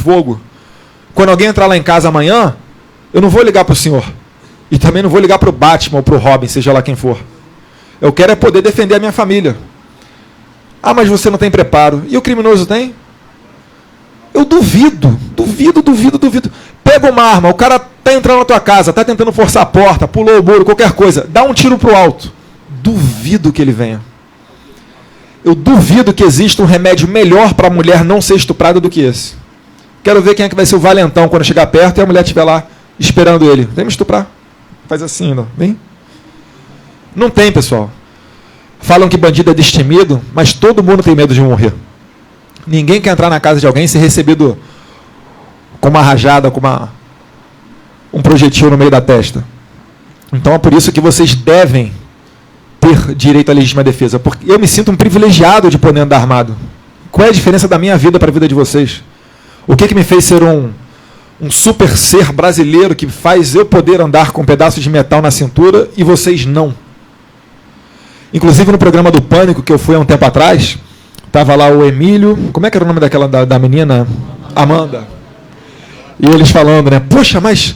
fogo. Quando alguém entrar lá em casa amanhã, eu não vou ligar para o senhor. E também não vou ligar para o Batman ou para o Robin, seja lá quem for. Eu quero é poder defender a minha família. Ah, mas você não tem preparo. E o criminoso tem? Eu duvido. Pega uma arma, o cara está entrando na tua casa, está tentando forçar a porta, pulou o muro, qualquer coisa. Dá um tiro para o alto. Duvido que ele venha. Eu duvido que exista um remédio melhor para a mulher não ser estuprada do que esse. Quero ver quem é que vai ser o valentão quando chegar perto e a mulher estiver lá esperando ele. Vem me estuprar. Faz assim, não. Vem. Não tem, pessoal. Falam que bandido é destemido, mas todo mundo tem medo de morrer. Ninguém quer entrar na casa de alguém e ser recebido com uma rajada, com um projetil no meio da testa. Então é por isso que vocês devem ter direito à legítima defesa. Porque eu me sinto um privilegiado de poder andar armado. Qual é a diferença da minha vida para a vida de vocês? O que me fez ser um super ser brasileiro que faz eu poder andar com um pedaço de metal na cintura e vocês não? Inclusive no programa do Pânico, que eu fui há um tempo atrás, estava lá o Emílio, como é que era o nome daquela da menina? Amanda. E eles falando, né? Poxa, mas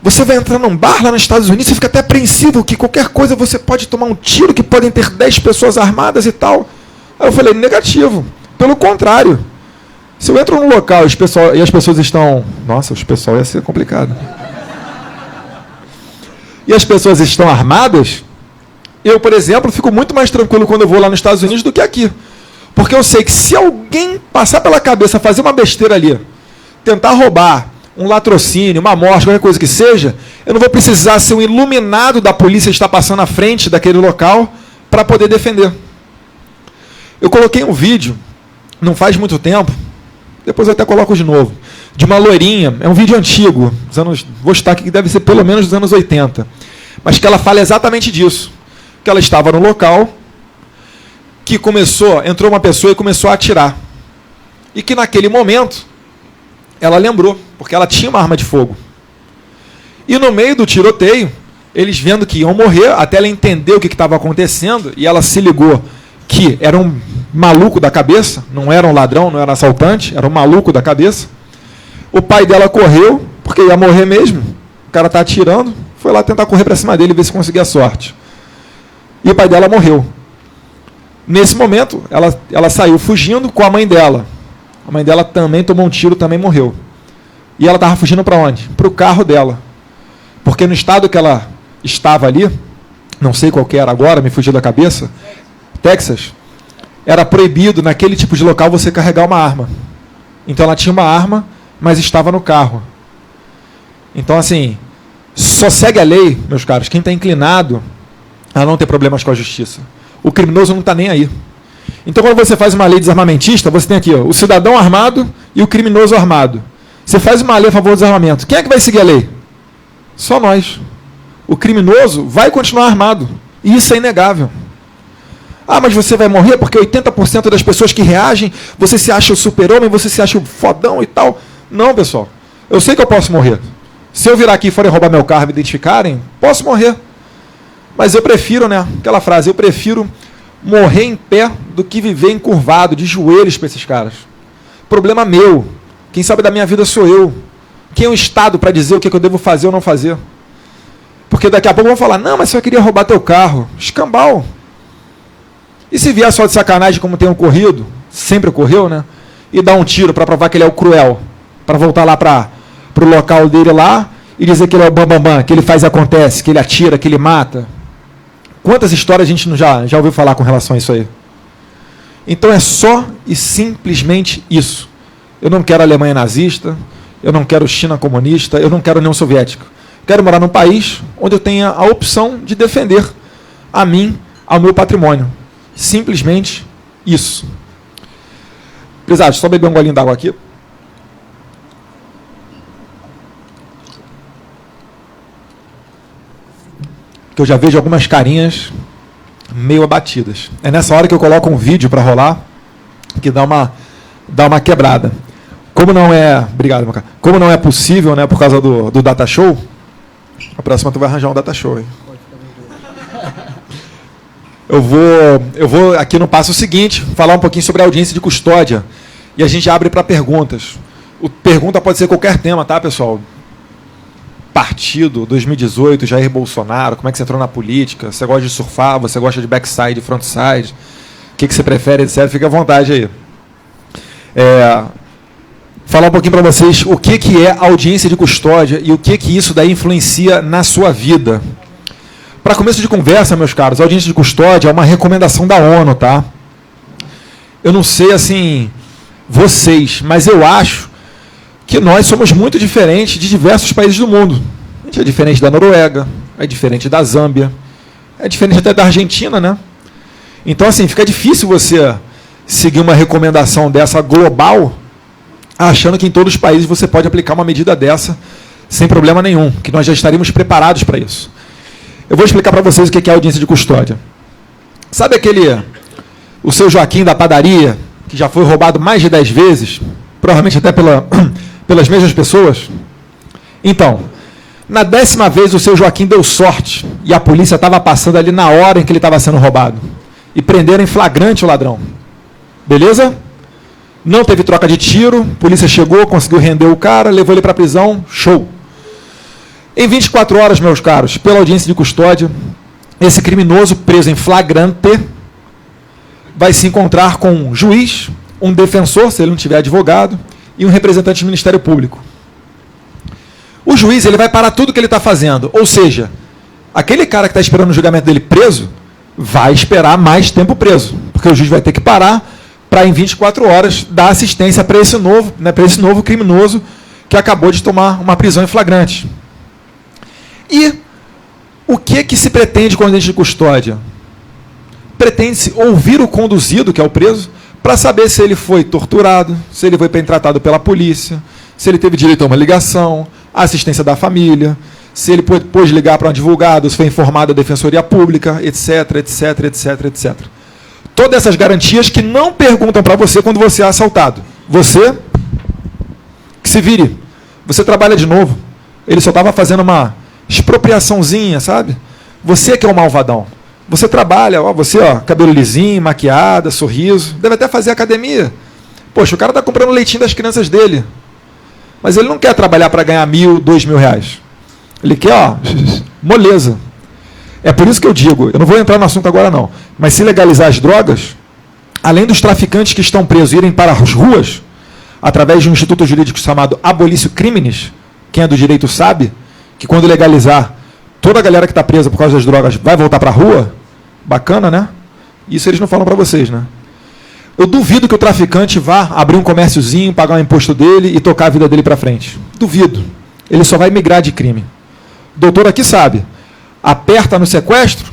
você vai entrar num bar lá nos Estados Unidos, você fica até apreensivo que qualquer coisa você pode tomar um tiro, que podem ter 10 pessoas armadas e tal. Aí eu falei, negativo. Pelo contrário. Se eu entro num local e as pessoas estão... Nossa, os pessoal ia ser complicado. E as pessoas estão armadas, eu, por exemplo, fico muito mais tranquilo quando eu vou lá nos Estados Unidos do que aqui. Porque eu sei que se alguém passar pela cabeça, fazer uma besteira ali, tentar roubar um latrocínio, uma morte, qualquer coisa que seja, eu não vou precisar ser um iluminado da polícia que está passando à frente daquele local para poder defender. Eu coloquei um vídeo, não faz muito tempo, depois eu até coloco de novo, de uma loirinha, é um vídeo antigo, vou citar aqui que deve ser pelo menos dos anos 80, mas que ela fala exatamente disso, que ela estava no local, que entrou uma pessoa e começou a atirar. E que naquele momento, ela lembrou, porque ela tinha uma arma de fogo. E no meio do tiroteio, eles vendo que iam morrer, até ela entender o que estava acontecendo, e ela se ligou que era um maluco da cabeça, não era um ladrão, não era um assaltante, era um maluco da cabeça. O pai dela correu, porque ia morrer mesmo, o cara está atirando, foi lá tentar correr para cima dele e ver se conseguia a sorte. E o pai dela morreu. Nesse momento, ela saiu fugindo com a mãe dela. A mãe dela também tomou um tiro, também morreu. E ela estava fugindo para onde? Para o carro dela. Porque no estado que ela estava ali, não sei qual que era agora, me fugiu da cabeça, Texas, era proibido naquele tipo de local você carregar uma arma. Então ela tinha uma arma, mas estava no carro. Então assim, só segue a lei, meus caros, quem está inclinado a não ter problemas com a justiça. O criminoso não está nem aí. Então, quando você faz uma lei desarmamentista, você tem aqui ó, o cidadão armado e o criminoso armado. Você faz uma lei a favor do desarmamento. Quem é que vai seguir a lei? Só nós. O criminoso vai continuar armado. E isso é inegável. Ah, mas você vai morrer porque 80% das pessoas que reagem, você se acha o super-homem, você se acha o fodão e tal. Não, pessoal. Eu sei que eu posso morrer. Se eu virar aqui e forem roubar meu carro e me identificarem, posso morrer. Mas eu prefiro, né? Aquela frase, eu prefiro morrer em pé do que viver encurvado, de joelhos para esses caras. Problema meu. Quem sabe da minha vida sou eu. Quem é o Estado para dizer o que eu devo fazer ou não fazer? Porque daqui a pouco vão falar, não, mas você queria roubar teu carro. Escambau. E se vier só de sacanagem como tem ocorrido, sempre ocorreu, né? E dar um tiro para provar que ele é o cruel. Para voltar lá para o local dele lá e dizer que ele é o bambambam, que ele faz e acontece, que ele atira, que ele mata. Quantas histórias a gente já ouviu falar com relação a isso aí? Então é só e simplesmente isso. Eu não quero Alemanha nazista, eu não quero China comunista, eu não quero União Soviética. Quero morar num país onde eu tenha a opção de defender a mim, ao meu patrimônio. Simplesmente isso. Prezado, só beber um golinho d'água aqui. Que eu já vejo algumas carinhas meio abatidas. É nessa hora que eu coloco um vídeo para rolar, que dá uma quebrada. Como não é... Obrigado, meu cara. Como não é possível, né, por causa do data show, a próxima tu vai arranjar um data show aí. Eu vou aqui no passo seguinte, falar um pouquinho sobre a audiência de custódia. E a gente abre para perguntas. Pergunta pode ser qualquer tema, tá, pessoal? Partido, 2018, Jair Bolsonaro, como é que você entrou na política? Você gosta de surfar? Você gosta de backside, frontside? O que você prefere, etc. Fica à vontade aí. Falar um pouquinho para vocês o que é audiência de custódia e o que isso daí influencia na sua vida. Para começo de conversa, meus caros, a audiência de custódia é uma recomendação da ONU, tá? Eu não sei, assim, vocês, mas eu acho que nós somos muito diferentes de diversos países do mundo. A gente é diferente da Noruega, é diferente da Zâmbia, é diferente até da Argentina, né? Então, assim, fica difícil você seguir uma recomendação dessa global, achando que em todos os países você pode aplicar uma medida dessa sem problema nenhum, que nós já estaríamos preparados para isso. Eu vou explicar para vocês o que é audiência de custódia. Sabe o seu Joaquim da padaria, que já foi roubado mais de 10 vezes, provavelmente até pelas mesmas pessoas? Então, na 10ª vez o seu Joaquim deu sorte e a polícia estava passando ali na hora em que ele estava sendo roubado. E prenderam em flagrante o ladrão. Beleza? Não teve troca de tiro, a polícia chegou, conseguiu render o cara, levou ele para a prisão, show. Em 24 horas, meus caros, pela audiência de custódia, esse criminoso preso em flagrante vai se encontrar com um juiz, um defensor, se ele não tiver advogado, e um representante do Ministério Público. O juiz ele vai parar tudo que ele está fazendo, ou seja, aquele cara que está esperando o julgamento dele preso, vai esperar mais tempo preso, porque o juiz vai ter que parar para, em 24 horas, dar assistência para esse novo criminoso que acabou de tomar uma prisão em flagrante. E o que se pretende com a audiência de custódia? Pretende-se ouvir o conduzido, que é o preso, para saber se ele foi torturado, se ele foi bem tratado pela polícia, se ele teve direito a uma ligação, a assistência da família, se ele pôde ligar para um advogado, se foi informado da Defensoria Pública, etc, etc, etc, etc. Todas essas garantias que não perguntam para você quando você é assaltado. Você que se vire. Você trabalha de novo. Ele só estava fazendo uma expropriaçãozinha, sabe? Você que é o malvadão. Você trabalha, cabelo lisinho, maquiada, sorriso. Deve até fazer academia. Poxa, o cara está comprando o leitinho das crianças dele. Mas ele não quer trabalhar para ganhar 1.000, 2.000 reais. Ele quer, moleza. É por isso que eu digo, eu não vou entrar no assunto agora não, mas se legalizar as drogas, além dos traficantes que estão presos irem para as ruas, através de um instituto jurídico chamado Abolício Criminis, quem é do direito sabe, que quando legalizar, toda a galera que está presa por causa das drogas vai voltar para a rua, bacana, né? Isso eles não falam para vocês, né? Eu duvido que o traficante vá abrir um comérciozinho, pagar o imposto dele e tocar a vida dele para frente. Duvido. Ele só vai migrar de crime. O doutor aqui sabe. Aperta no sequestro,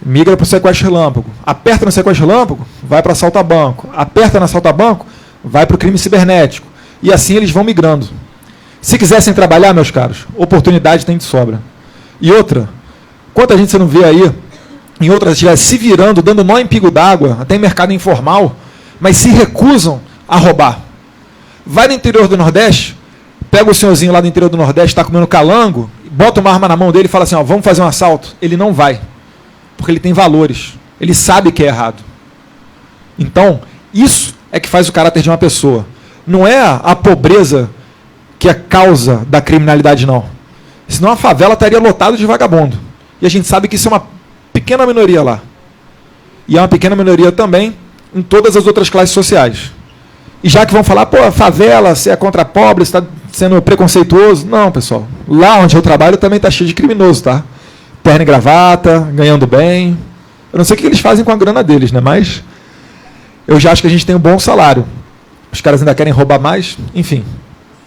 migra para o sequestro relâmpago. Aperta no sequestro relâmpago, vai para assalto a banco. Aperta no assalto a banco, vai para o crime cibernético. E assim eles vão migrando. Se quisessem trabalhar, meus caros, oportunidade tem de sobra. E outra, quanta gente você não vê aí, em outras estiver se virando, dando nó em pingo d'água, até em mercado informal, mas se recusam a roubar. Vai no interior do Nordeste, pega o senhorzinho lá do interior do Nordeste, está comendo calango, bota uma arma na mão dele e fala assim, vamos fazer um assalto. Ele não vai, porque ele tem valores. Ele sabe que é errado. Então, isso é que faz o caráter de uma pessoa. Não é a pobreza que é causa da criminalidade, não. Senão a favela estaria lotada de vagabundo. E a gente sabe que isso é uma pequena minoria lá. E é uma pequena minoria também em todas as outras classes sociais. E já que vão falar, a favela, você é contra pobre, você está sendo preconceituoso. Não, pessoal. Lá onde eu trabalho também está cheio de criminoso, tá? Terno e gravata, ganhando bem. Eu não sei o que eles fazem com a grana deles, né? Mas eu já acho que a gente tem um bom salário. Os caras ainda querem roubar mais. Enfim,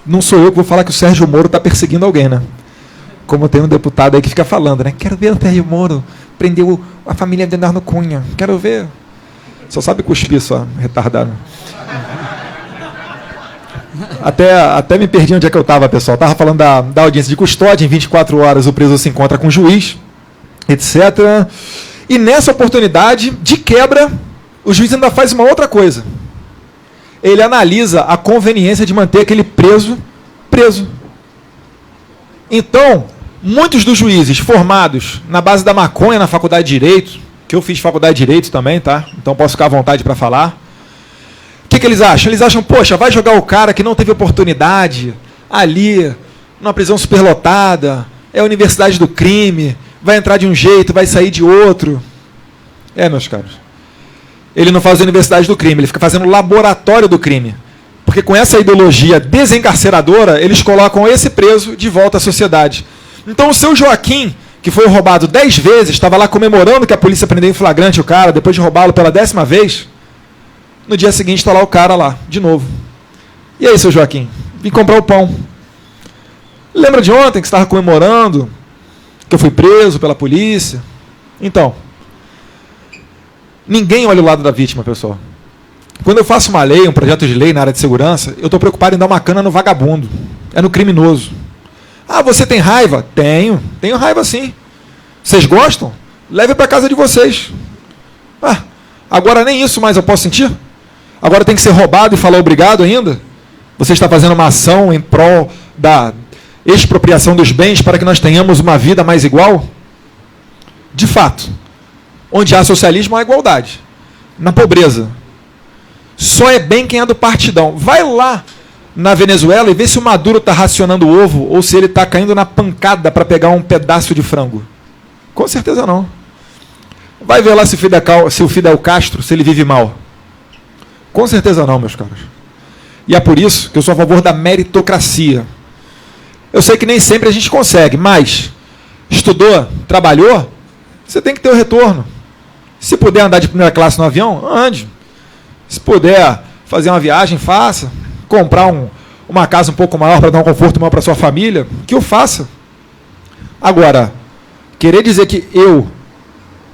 não sou eu que vou falar que o Sérgio Moro está perseguindo alguém, né? Como tem um deputado aí que fica falando, né? Quero ver o Sérgio Moro prendeu a família de Leonardo Cunha. Quero ver. Só sabe cuspir, só, retardado. Até me perdi onde é que eu estava, pessoal. Estava falando da audiência de custódia. Em 24 horas o preso se encontra com o juiz, etc. E nessa oportunidade, de quebra, o juiz ainda faz uma outra coisa. Ele analisa a conveniência de manter aquele preso. Então, muitos dos juízes formados na base da maconha na faculdade de Direito, que eu fiz faculdade de Direito também, tá? Então posso ficar à vontade para falar, que eles acham? Eles acham, poxa, vai jogar o cara que não teve oportunidade ali, numa prisão superlotada, é a universidade do crime, vai entrar de um jeito, vai sair de outro. Meus caros, ele não faz a universidade do crime, ele fica fazendo o laboratório do crime. Porque com essa ideologia desencarceradora, eles colocam esse preso de volta à sociedade. Então o seu Joaquim, que foi roubado 10 vezes, estava lá comemorando que a polícia prendeu em flagrante o cara, depois de roubá-lo pela 10ª vez, no dia seguinte está lá o cara lá, de novo. E aí, seu Joaquim? Vim comprar o pão. Lembra de ontem que você estava comemorando que eu fui preso pela polícia? Então, ninguém olha o lado da vítima, pessoal. Quando eu faço uma lei, um projeto de lei na área de segurança, eu estou preocupado em dar uma cana no vagabundo, no criminoso. Ah, você tem raiva? Tenho raiva sim. Vocês gostam? Leve para casa de vocês. Agora nem isso mais eu posso sentir? Agora tem que ser roubado e falar obrigado ainda? Você está fazendo uma ação em prol da expropriação dos bens para que nós tenhamos uma vida mais igual? De fato, onde há socialismo, há igualdade. Na pobreza, só é bem quem é do partidão. Vai lá na Venezuela e vê se o Maduro está racionando o ovo ou se ele está caindo na pancada para pegar um pedaço de frango. Com certeza não. Vai ver lá se o Fidel Castro, se ele vive mal. Com certeza não, meus caros. E é por isso que eu sou a favor da meritocracia. Eu sei que nem sempre a gente consegue, mas estudou, trabalhou, você tem que ter o retorno. Se puder andar de primeira classe no avião, ande. Se puder fazer uma viagem, faça. Comprar uma casa um pouco maior para dar um conforto maior para sua família, que o faça. Agora, querer dizer que eu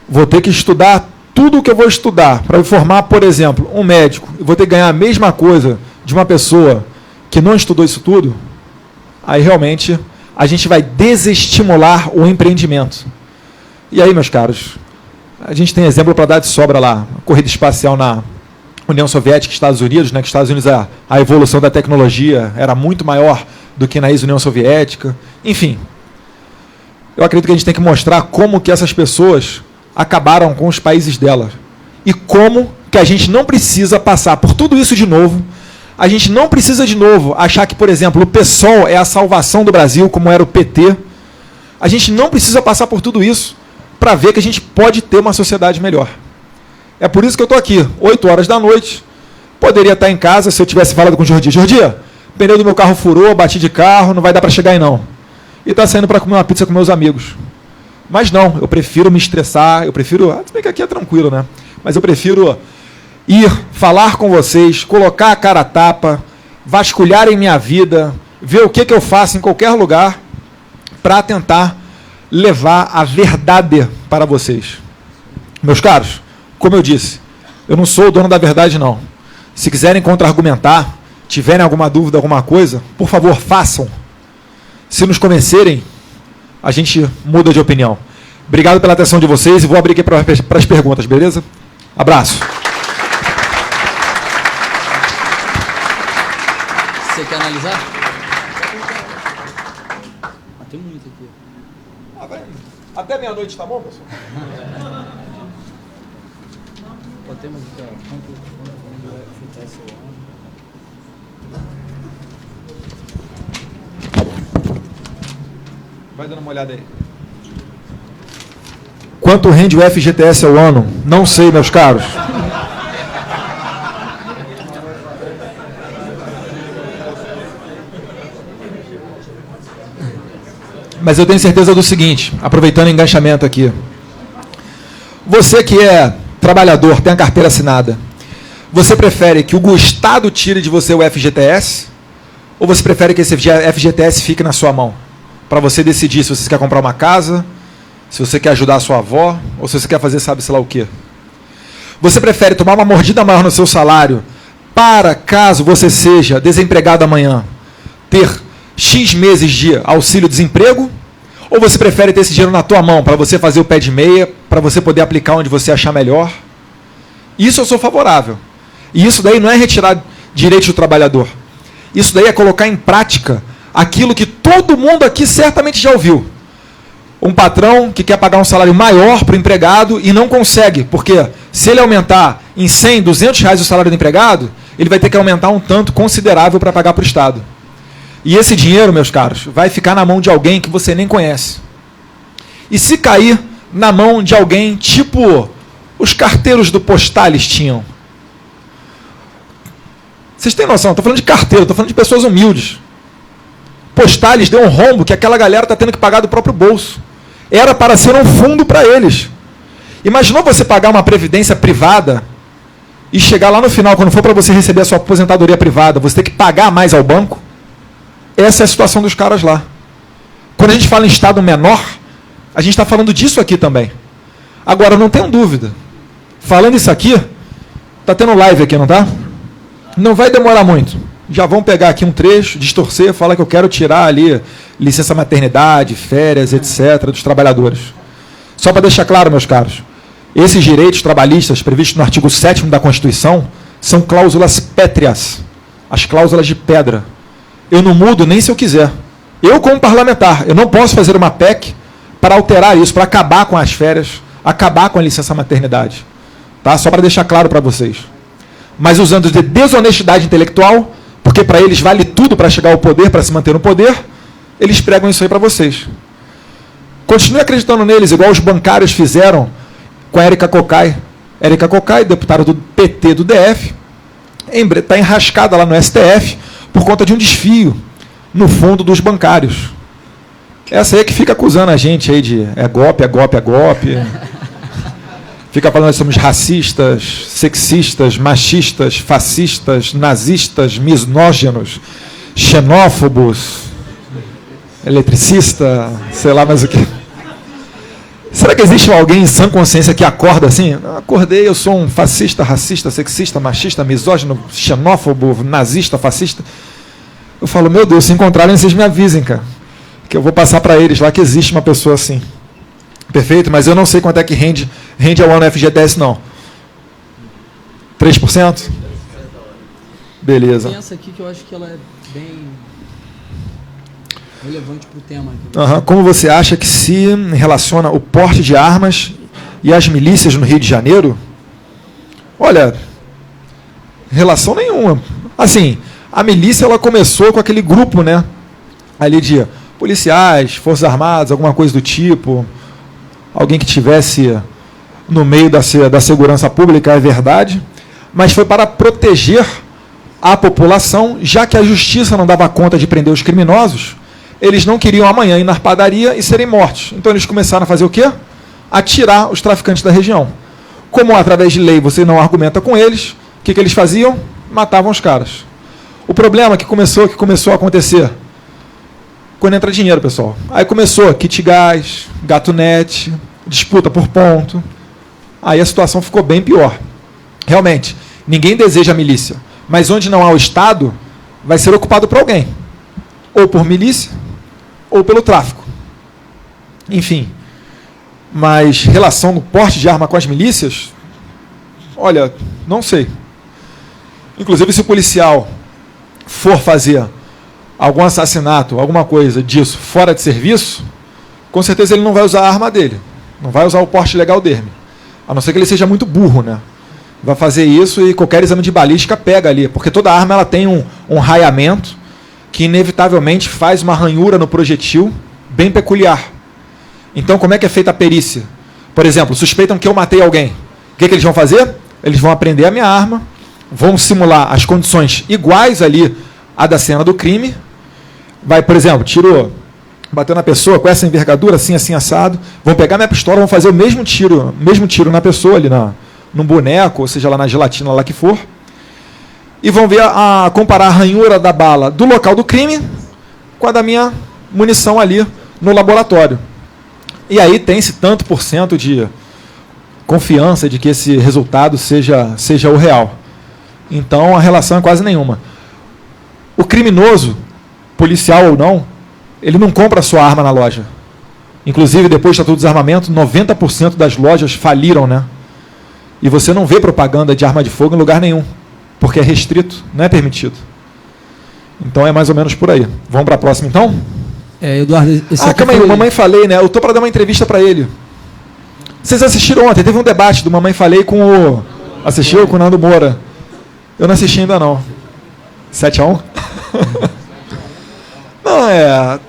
vou ter que estudar tudo o que eu vou estudar para me formar, por exemplo, um médico, e vou ter que ganhar a mesma coisa de uma pessoa que não estudou isso tudo, aí realmente a gente vai desestimular o empreendimento. E aí, meus caros, a gente tem exemplo para dar de sobra lá, a corrida espacial na União Soviética e Estados Unidos, né, que Estados Unidos a evolução da tecnologia era muito maior do que na ex-União Soviética. Enfim, eu acredito que a gente tem que mostrar como que essas pessoas acabaram com os países delas. E como que a gente não precisa passar por tudo isso de novo. A gente não precisa de novo achar que, por exemplo, o PSOL é a salvação do Brasil, como era o PT. A gente não precisa passar por tudo isso para ver que a gente pode ter uma sociedade melhor. É por isso que eu estou aqui, 8 horas da noite. Poderia estar em casa se eu tivesse falado com o Jordi. Jordi, pneu do meu carro furou, bati de carro, não vai dar para chegar aí não. E está saindo para comer uma pizza com meus amigos. Mas não, eu prefiro me estressar, se bem que aqui é tranquilo, né? Mas eu prefiro ir, falar com vocês, colocar a cara a tapa, vasculhar em minha vida, ver o que eu faço em qualquer lugar para tentar levar a verdade para vocês. Meus caros, como eu disse, eu não sou o dono da verdade, não. Se quiserem contra-argumentar, tiverem alguma dúvida, alguma coisa, por favor, façam. Se nos convencerem, a gente muda de opinião. Obrigado pela atenção de vocês e vou abrir aqui para as perguntas, beleza? Abraço. Você quer analisar? Tem muito aqui. Até meia-noite tá bom, pessoal? Temos aqui, quanto vai esse ano? Vai dando uma olhada aí. Quanto rende o FGTS ao ano? Não sei, meus caros. Mas eu tenho certeza do seguinte, aproveitando o enganchamento aqui. Você que é trabalhador, tem a carteira assinada, você prefere que o Estado tire de você o FGTS? Ou você prefere que esse FGTS fique na sua mão? Para você decidir se você quer comprar uma casa, se você quer ajudar a sua avó, ou se você quer fazer sabe-se lá o quê. Você prefere tomar uma mordida maior no seu salário para, caso você seja desempregado amanhã, ter X meses de auxílio-desemprego? Ou você prefere ter esse dinheiro na tua mão para você fazer o pé de meia, para você poder aplicar onde você achar melhor? Isso eu sou favorável. E isso daí não é retirar direitos do trabalhador. Isso daí é colocar em prática aquilo que todo mundo aqui certamente já ouviu. Um patrão que quer pagar um salário maior para o empregado e não consegue, porque se ele aumentar em 100, 200 reais o salário do empregado, ele vai ter que aumentar um tanto considerável para pagar para o Estado. E esse dinheiro, meus caros, vai ficar na mão de alguém que você nem conhece. E se cair na mão de alguém tipo os carteiros do Postales tinham? Vocês têm noção? Estou falando de carteiro, estou falando de pessoas humildes. Postales deu um rombo que aquela galera está tendo que pagar do próprio bolso. Era para ser um fundo para eles. Imaginou você pagar uma previdência privada e chegar lá no final, quando for para você receber a sua aposentadoria privada, você ter que pagar mais ao banco? Essa é a situação dos caras lá. Quando a gente fala em estado menor, a gente está falando disso aqui também. Agora, não tenho dúvida. Falando isso aqui, está tendo live aqui, não está? Não vai demorar muito. Já vão pegar aqui um trecho, distorcer, falar que eu quero tirar ali licença maternidade, férias, etc., dos trabalhadores. Só para deixar claro, meus caros, esses direitos trabalhistas previstos no artigo 7º da Constituição são cláusulas pétreas, as cláusulas de pedra. Eu não mudo nem se eu quiser. Eu, como parlamentar, eu não posso fazer uma PEC para alterar isso, para acabar com as férias, acabar com a licença maternidade. Tá? Só para deixar claro para vocês. Mas usando de desonestidade intelectual, porque para eles vale tudo para chegar ao poder, para se manter no poder, eles pregam isso aí para vocês. Continue acreditando neles, igual os bancários fizeram com a Érica Cocai. Érica Cocai, deputada do PT do DF, está enrascada lá no STF por conta de um desvio no fundo dos bancários. Essa aí é que fica acusando a gente aí de é golpe, é golpe, é golpe. Fica falando que somos racistas, sexistas, machistas, fascistas, nazistas, misóginos, xenófobos, eletricista, sei lá mais o que. Será que existe alguém em sã consciência que acorda assim? Acordei, eu sou um fascista, racista, sexista, machista, misógino, xenófobo, nazista, fascista. Eu falo, meu Deus, se encontrarem, vocês me avisem, cara. Que eu vou passar para eles lá que existe uma pessoa assim. Perfeito? Mas eu não sei quanto é que rende ao ano FGTS, não. 3%? Beleza. Tem essa aqui que eu acho que ela é bem relevante para o tema. Como você acha que se relaciona o porte de armas e as milícias no Rio de Janeiro? Olha, relação nenhuma. Assim, a milícia ela começou com aquele grupo, né? Ali de policiais, forças armadas, alguma coisa do tipo. Alguém que tivesse no meio da segurança pública, é verdade. Mas foi para proteger a população, já que a justiça não dava conta de prender os criminosos, eles não queriam amanhã ir na padaria e serem mortos. Então eles começaram a fazer o quê? Atirar os traficantes da região. Como através de lei você não argumenta com eles, o que eles faziam? Matavam os caras. O problema que começou a acontecer quando entra dinheiro, pessoal. Aí começou kit gás, gato net, disputa por ponto. Aí a situação ficou bem pior. Realmente, ninguém deseja a milícia. Mas onde não há o Estado, vai ser ocupado por alguém. Ou por milícia, ou pelo tráfico. Enfim. Mas relação no porte de arma com as milícias, olha, não sei. Inclusive, se o policial for fazer algum assassinato, alguma coisa disso fora de serviço, com certeza ele não vai usar a arma dele. Não vai usar o porte legal dele. A não ser que ele seja muito burro, né? Vai fazer isso e qualquer exame de balística pega ali. Porque toda arma ela tem um raiamento que inevitavelmente faz uma ranhura no projetil bem peculiar. Então, como é que é feita a perícia? Por exemplo, suspeitam que eu matei alguém. O que eles vão fazer? Eles vão apreender a minha arma, vão simular as condições iguais ali à da cena do crime. Vai, por exemplo, bateu na pessoa com essa envergadura, assim, assim, assado. Vão pegar minha pistola, vão fazer o mesmo tiro na pessoa ali, num boneco, ou seja, lá na gelatina, lá que for. E vão ver comparar a ranhura da bala do local do crime com a da minha munição ali no laboratório. E aí tem-se tanto por cento de confiança de que esse resultado seja o real. Então a relação é quase nenhuma. O criminoso, policial ou não, ele não compra a sua arma na loja. Inclusive, depois do Estatuto do Desarmamento, 90% das lojas faliram, né? E você não vê propaganda de arma de fogo em lugar nenhum, porque é restrito, não é permitido. Então é mais ou menos por aí. Vamos para a próxima, então? Eduardo... calma aí, o Mamãe Falei, né? Eu estou para dar uma entrevista para ele. Vocês assistiram ontem, teve um debate do Mamãe Falei com o... Assistiu? Com o Nando Moura. Eu não assisti ainda não. 7-1? Não,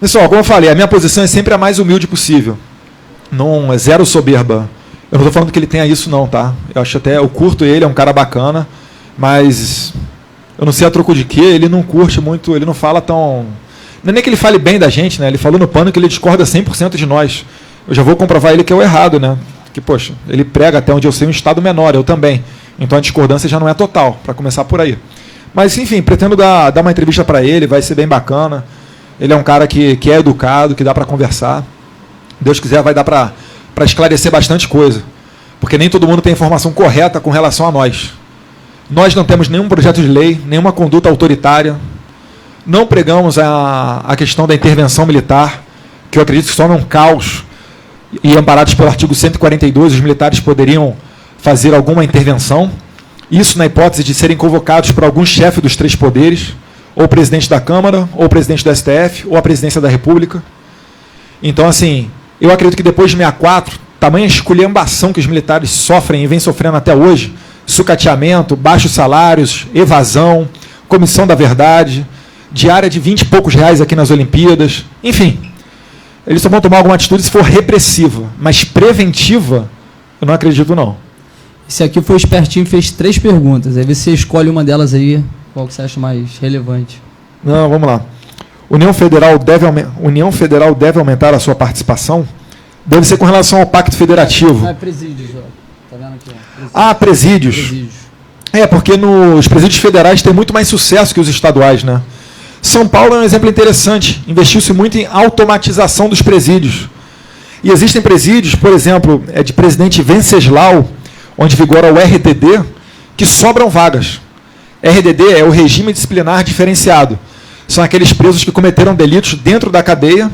Pessoal, como eu falei, a minha posição é sempre a mais humilde possível. Não é zero soberba. Eu não estou falando que ele tenha isso não, tá? Eu curto ele, é um cara bacana, mas eu não sei a troco de quê, ele não curte muito, ele não fala tão... Não é nem que ele fale bem da gente, né? Ele falou no Pânico que ele discorda 100% de nós. Eu já vou comprovar ele que é o errado, né? Que, poxa, ele prega até onde eu sei um estado menor, eu também. Então a discordância já não é total, para começar por aí. Mas, enfim, pretendo dar uma entrevista para ele, vai ser bem bacana. Ele é um cara que é educado, que dá para conversar. Deus quiser, vai dar para esclarecer bastante coisa. Porque nem todo mundo tem informação correta com relação a nós. Nós não temos nenhum projeto de lei, nenhuma conduta autoritária. Não pregamos a questão da intervenção militar, que eu acredito que se torna um caos. E amparados pelo artigo 142, os militares poderiam fazer alguma intervenção. Isso na hipótese de serem convocados por algum chefe dos três poderes, ou o presidente da Câmara, ou o presidente do STF, ou a presidência da República. Então, assim, eu acredito que depois de 64, tamanha esculhambação que os militares sofrem e vêm sofrendo até hoje, sucateamento, baixos salários, evasão, comissão da verdade, diária de 20 e poucos reais aqui nas Olimpíadas, enfim, eles só vão tomar alguma atitude se for repressiva, mas preventiva, eu não acredito não. Esse aqui foi espertinho e fez 3 perguntas, aí você escolhe uma delas aí, qual que você acha mais relevante. Não, vamos lá. União Federal deve aumentar a sua participação? Deve ser com relação ao Pacto Federativo. É presídios, ó. Tá vendo aqui? Ó. Presídios. Porque nos presídios federais tem muito mais sucesso que os estaduais, né? São Paulo é um exemplo interessante. Investiu-se muito em automatização dos presídios. E existem presídios, por exemplo, de Presidente Venceslau, onde vigora o RDD, que sobram vagas. RDD é o Regime Disciplinar Diferenciado. São aqueles presos que cometeram delitos dentro da cadeia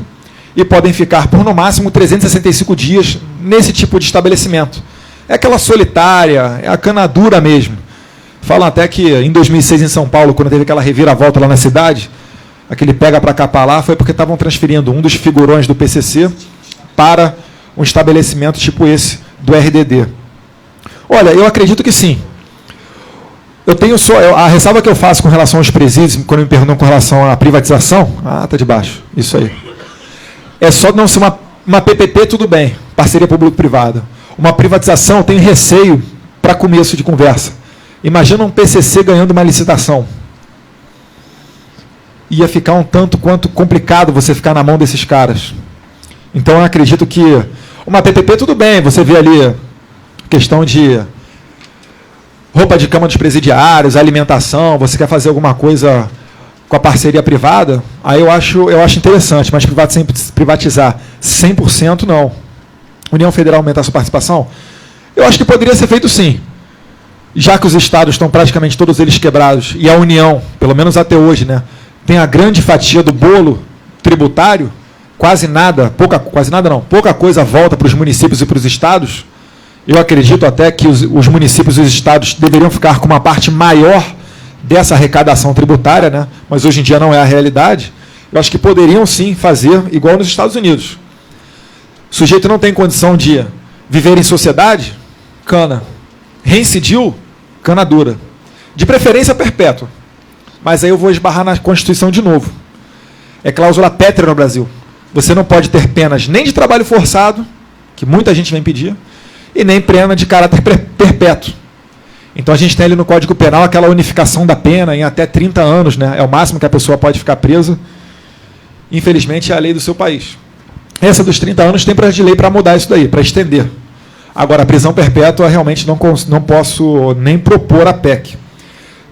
e podem ficar por, no máximo, 365 dias nesse tipo de estabelecimento. É aquela solitária, é a cana dura mesmo. Falam até que em 2006 em São Paulo, quando teve aquela reviravolta lá na cidade, aquele pega para capar lá, foi porque estavam transferindo um dos figurões do PCC para um estabelecimento tipo esse do RDD. Olha, eu acredito que sim. Eu tenho só a ressalva que eu faço com relação aos presídios, quando me perguntam com relação à privatização, tá de baixo, isso aí. É só não ser uma PPP, tudo bem, parceria público-privada. Uma privatização, eu tenho receio para começo de conversa. Imagina um PCC ganhando uma licitação. Ia ficar um tanto quanto complicado você ficar na mão desses caras. Então, eu acredito que uma PPP, tudo bem, você vê ali questão de roupa de cama dos presidiários, alimentação, você quer fazer alguma coisa com a parceria privada, aí eu acho interessante, mas privatizar 100% não. União Federal aumentar a sua participação? Eu acho que poderia ser feito sim. Já que os estados estão praticamente todos eles quebrados, e a União, pelo menos até hoje, né, tem a grande fatia do bolo tributário, pouca coisa volta para os municípios e para os estados. Eu acredito até que os municípios e os estados deveriam ficar com uma parte maior dessa arrecadação tributária, né? Mas hoje em dia não é a realidade. Eu acho que poderiam sim fazer igual nos Estados Unidos. O sujeito não tem condição de viver em sociedade, cana. Reincidiu, cana dura. De preferência perpétua. Mas aí eu vou esbarrar na Constituição de novo. É cláusula pétrea no Brasil. Você não pode ter penas nem de trabalho forçado, que muita gente vem pedir, e nem pena de caráter perpétuo. Então a gente tem ali no Código Penal aquela unificação da pena em até 30 anos, né? É o máximo que a pessoa pode ficar presa. Infelizmente é a lei do seu país. Essa dos 30 anos tem projeto de lei para mudar isso daí, para estender. Agora, a prisão perpétua realmente não posso nem propor a PEC.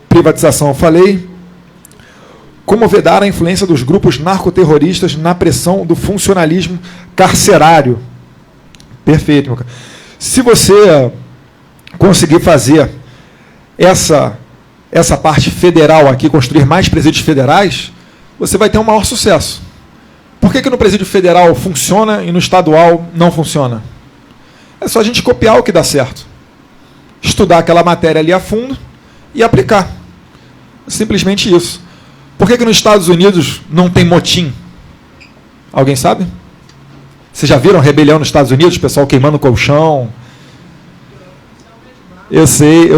Privatização, eu falei. Como vedar a influência dos grupos narcoterroristas na pressão do funcionalismo carcerário? Perfeito, meu cara. Se você conseguir fazer essa parte federal aqui, construir mais presídios federais, você vai ter um maior sucesso. Por que no presídio federal funciona e no estadual não funciona? É só a gente copiar o que dá certo. Estudar aquela matéria ali a fundo e aplicar. Simplesmente isso. Por que nos Estados Unidos não tem motim? Alguém sabe? Vocês já viram rebelião nos Estados Unidos? O pessoal queimando colchão? Eu sei.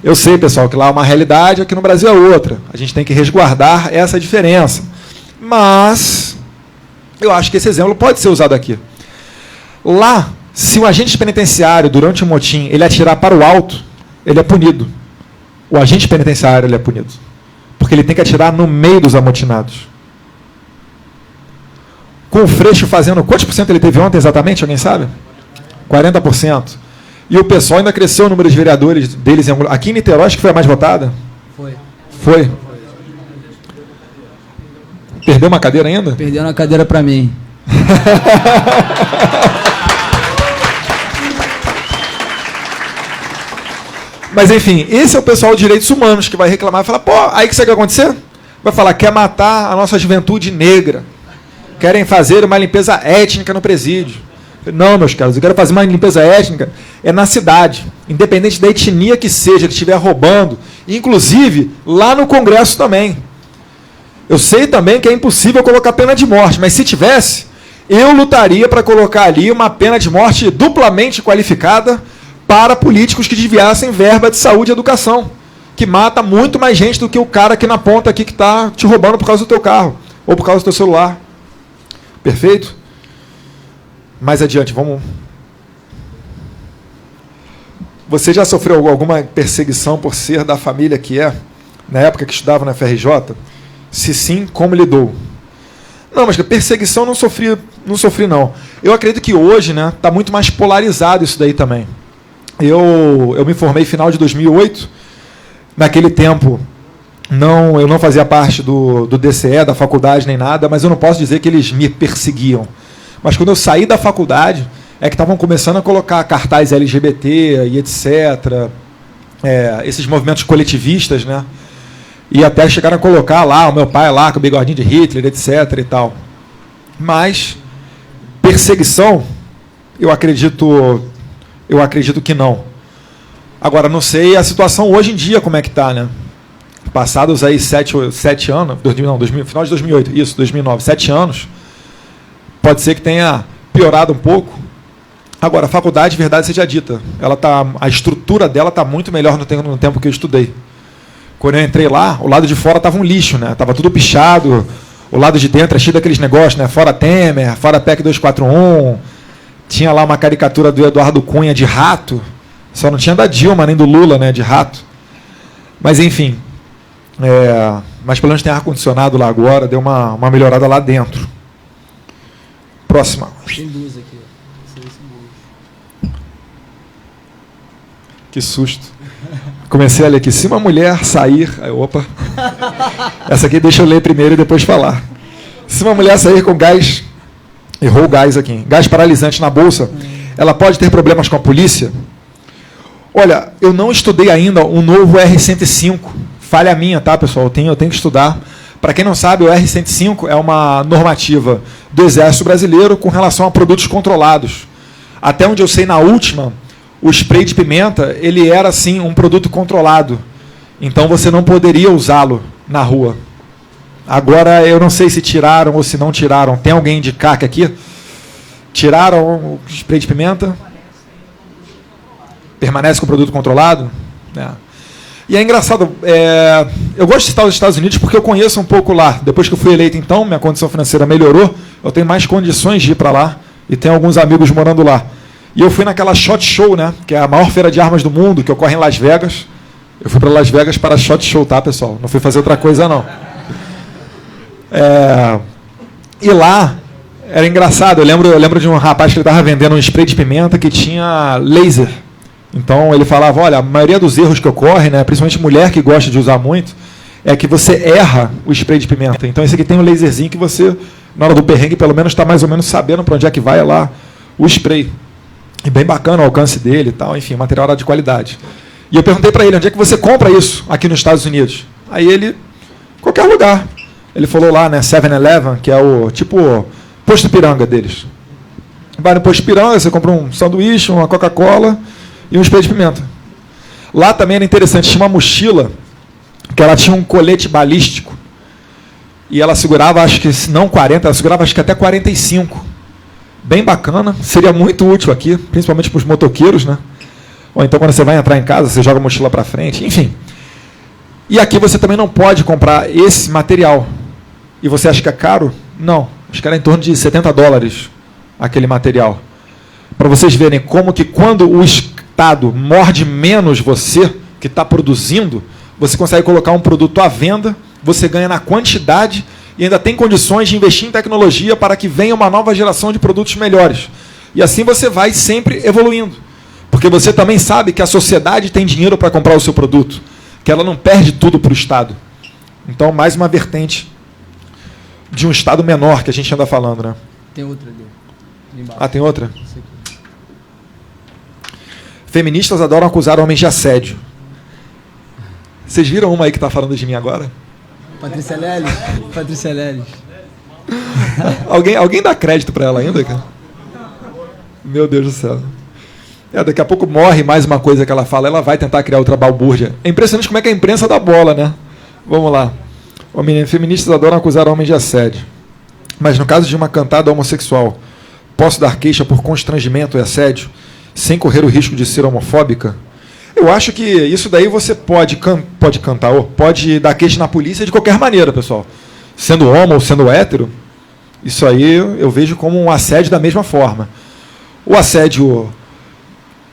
Eu sei, pessoal, que lá é uma realidade, aqui no Brasil é outra. A gente tem que resguardar essa diferença. Mas eu acho que esse exemplo pode ser usado aqui. Lá, se o agente penitenciário, durante o motim, ele atirar para o alto, ele é punido. O agente penitenciário ele é punido. Porque ele tem que atirar no meio dos amotinados. Com o Freixo fazendo... Quantos por cento ele teve ontem exatamente? Alguém sabe? 40%. E o pessoal ainda cresceu o número de vereadores deles. Aqui em Niterói, acho que foi a mais votada. Foi. Perdeu uma cadeira ainda? Perdeu uma cadeira para mim. Mas, enfim, esse é o pessoal de direitos humanos que vai reclamar e falar, pô, aí que sabe o que vai acontecer? Vai falar, quer matar a nossa juventude negra. Querem fazer uma limpeza étnica no presídio. Não, meus caros, eu quero fazer uma limpeza étnica na cidade, independente da etnia que seja, que estiver roubando, inclusive lá no Congresso também. Eu sei também que é impossível colocar pena de morte, mas se tivesse, eu lutaria para colocar ali uma pena de morte duplamente qualificada para políticos que desviassem verba de saúde e educação, que mata muito mais gente do que o cara aqui na ponta aqui que está te roubando por causa do teu carro ou por causa do teu celular. Perfeito? Mais adiante, vamos... Você já sofreu alguma perseguição por ser da família que é, na época que estudava na FRJ? Se sim, como lidou? Não, mas perseguição não sofri não. Eu acredito que hoje, né, está muito mais polarizado isso daí também. Eu me formei final de 2008. Naquele tempo, eu não fazia parte do DCE, da faculdade, nem nada, mas eu não posso dizer que eles me perseguiam. Mas quando eu saí da faculdade, é que estavam começando a colocar cartaz LGBT e etc. Esses movimentos coletivistas, né? E até chegaram a colocar lá o meu pai lá com o bigodinho de Hitler, etc. e tal. Mas perseguição, eu acredito que não. Agora, não sei a situação hoje em dia como é que está, né? Passados aí 7 anos, final de 2008, isso, 2009, 7 anos, pode ser que tenha piorado um pouco. Agora, a faculdade, verdade seja dita, a estrutura dela está muito melhor no tempo que eu estudei. Quando eu entrei lá, o lado de fora estava um lixo, né? Estava tudo pichado, o lado de dentro é cheio daqueles negócios, né? Fora Temer, fora PEC 241, tinha lá uma caricatura do Eduardo Cunha de rato, só não tinha da Dilma nem do Lula, né? De rato. Mas, enfim, mas pelo menos tem ar-condicionado lá agora, deu uma melhorada lá dentro. Próxima. Tem duas aqui. Que susto. Comecei a ler aqui. Se uma mulher sair... Opa. Essa aqui deixa eu ler primeiro e depois falar. Se uma mulher sair com gás... Errou o gás aqui. Gás paralisante na bolsa, ela pode ter problemas com a polícia? Olha, eu não estudei ainda o novo R-105. Falha minha, tá, pessoal? Eu tenho que estudar. Para quem não sabe, o R-105 é uma normativa do Exército Brasileiro com relação a produtos controlados. Até onde eu sei, na última... O spray de pimenta, ele era, sim, um produto controlado. Então, você não poderia usá-lo na rua. Agora, eu não sei se tiraram ou se não tiraram. Tem alguém de CAC aqui? Tiraram o spray de pimenta? Permanece com o produto controlado? E é engraçado, eu gosto de estar nos Estados Unidos porque eu conheço um pouco lá. Depois que eu fui eleito, então, minha condição financeira melhorou. Eu tenho mais condições de ir para lá. E tenho alguns amigos morando lá. E eu fui naquela SHOT Show, né? Que é a maior feira de armas do mundo, que ocorre em Las Vegas. Eu fui para Las Vegas para a SHOT Show, tá, pessoal? Não fui fazer outra coisa, não. E lá, era engraçado. Eu lembro de um rapaz que estava vendendo um spray de pimenta que tinha laser. Então, ele falava, olha, a maioria dos erros que ocorrem, né, principalmente mulher que gosta de usar muito, é que você erra o spray de pimenta. Então, esse aqui tem um laserzinho que você, na hora do perrengue, pelo menos está mais ou menos sabendo para onde é que vai lá o spray. E bem bacana o alcance dele e tal, enfim, material era de qualidade. E eu perguntei para ele, onde é que você compra isso aqui nos Estados Unidos? Aí ele, qualquer lugar. Ele falou lá, né, 7-Eleven, que é o tipo posto piranga deles. Vai no posto piranga, você compra um sanduíche, uma Coca-Cola e um spray de pimenta. Lá também era interessante, tinha uma mochila, que ela tinha um colete balístico, e ela segurava, acho que não 40, ela segurava acho que até 45. Bem bacana, seria muito útil aqui, principalmente para os motoqueiros, né? Ou então quando você vai entrar em casa, você joga a mochila para frente, enfim. E aqui você também não pode comprar esse material. E você acha que é caro? Não. Acho que era em torno de $70 aquele material. Para vocês verem como que quando o Estado morde menos você, que está produzindo, você consegue colocar um produto à venda, você ganha na quantidade e ainda tem condições de investir em tecnologia para que venha uma nova geração de produtos melhores. E assim você vai sempre evoluindo. Porque você também sabe que a sociedade tem dinheiro para comprar o seu produto, que ela não perde tudo para o Estado. Então, mais uma vertente de um Estado menor que a gente anda falando, né? Tem outra ali. Embaixo. Ah, tem outra? Feministas adoram acusar homens de assédio. Vocês viram uma aí que está falando de mim agora? Patrícia Leles. Patrícia Leles. Alguém dá crédito para ela ainda, cara? Meu Deus do céu. Daqui a pouco morre mais uma coisa que ela fala, ela vai tentar criar outra balbúrdia. É impressionante como é que a imprensa dá bola, né? Vamos lá. Feministas adoram acusar homens de assédio. Mas no caso de uma cantada homossexual, posso dar queixa por constrangimento e assédio, sem correr o risco de ser homofóbica? Eu acho que isso daí você pode cantar, ou pode dar queixa na polícia de qualquer maneira, pessoal. Sendo homo ou sendo hétero, isso aí eu vejo como um assédio da mesma forma. O assédio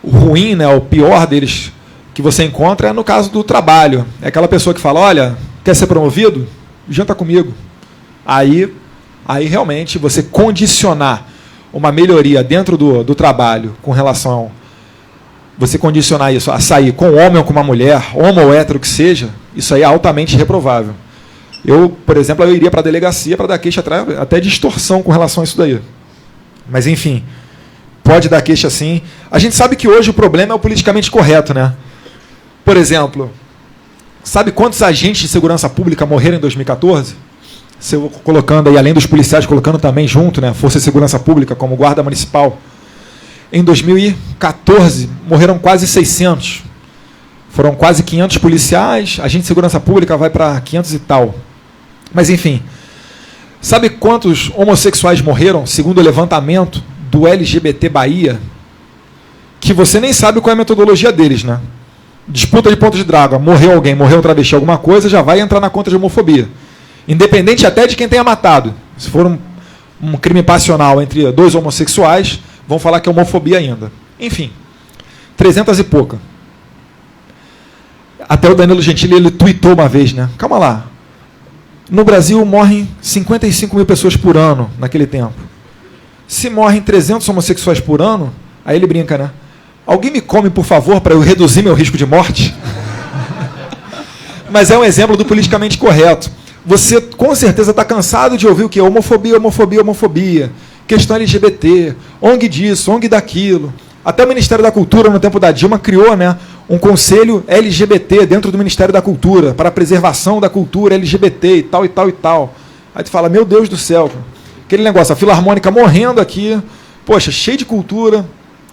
ruim, né, o pior deles que você encontra é no caso do trabalho. É aquela pessoa que fala, olha, quer ser promovido? Janta comigo. Aí realmente você condicionar uma melhoria dentro do trabalho com relação... Você condicionar isso a sair com um homem ou com uma mulher, homo ou hétero que seja, isso aí é altamente reprovável. Eu, por exemplo, iria para a delegacia para dar queixa até de extorsão com relação a isso daí. Mas, enfim, pode dar queixa sim. A gente sabe que hoje o problema é o politicamente correto, né? Por exemplo, sabe quantos agentes de segurança pública morreram em 2014? Se eu colocando aí, além dos policiais, colocando também junto, né, Força de Segurança Pública, como Guarda Municipal. Em 2014, morreram quase 600. Foram quase 500 policiais, agente de segurança pública vai para 500 e tal. Mas, enfim, sabe quantos homossexuais morreram, segundo o levantamento do LGBT Bahia? Que você nem sabe qual é a metodologia deles, né? Disputa de ponta de draga, morreu alguém, morreu um travesti, alguma coisa, já vai entrar na conta de homofobia. Independente até de quem tenha matado. Se for um crime passional entre dois homossexuais, vão falar que é homofobia ainda. Enfim, 300 e pouca. Até o Danilo Gentili, ele tuitou uma vez, né? Calma lá. No Brasil morrem 55 mil pessoas por ano naquele tempo. Se morrem 300 homossexuais por ano, aí ele brinca, né? Alguém me come, por favor, para eu reduzir meu risco de morte? Mas é um exemplo do politicamente correto. Você, com certeza, está cansado de ouvir o quê? Homofobia, homofobia, homofobia. Questão LGBT, ONG disso, ONG daquilo. Até o Ministério da Cultura, no tempo da Dilma, criou, né, um conselho LGBT dentro do Ministério da Cultura, para a preservação da cultura LGBT e tal, e tal, e tal. Aí tu fala, meu Deus do céu, aquele negócio, a Filarmônica morrendo aqui, poxa, cheio de cultura,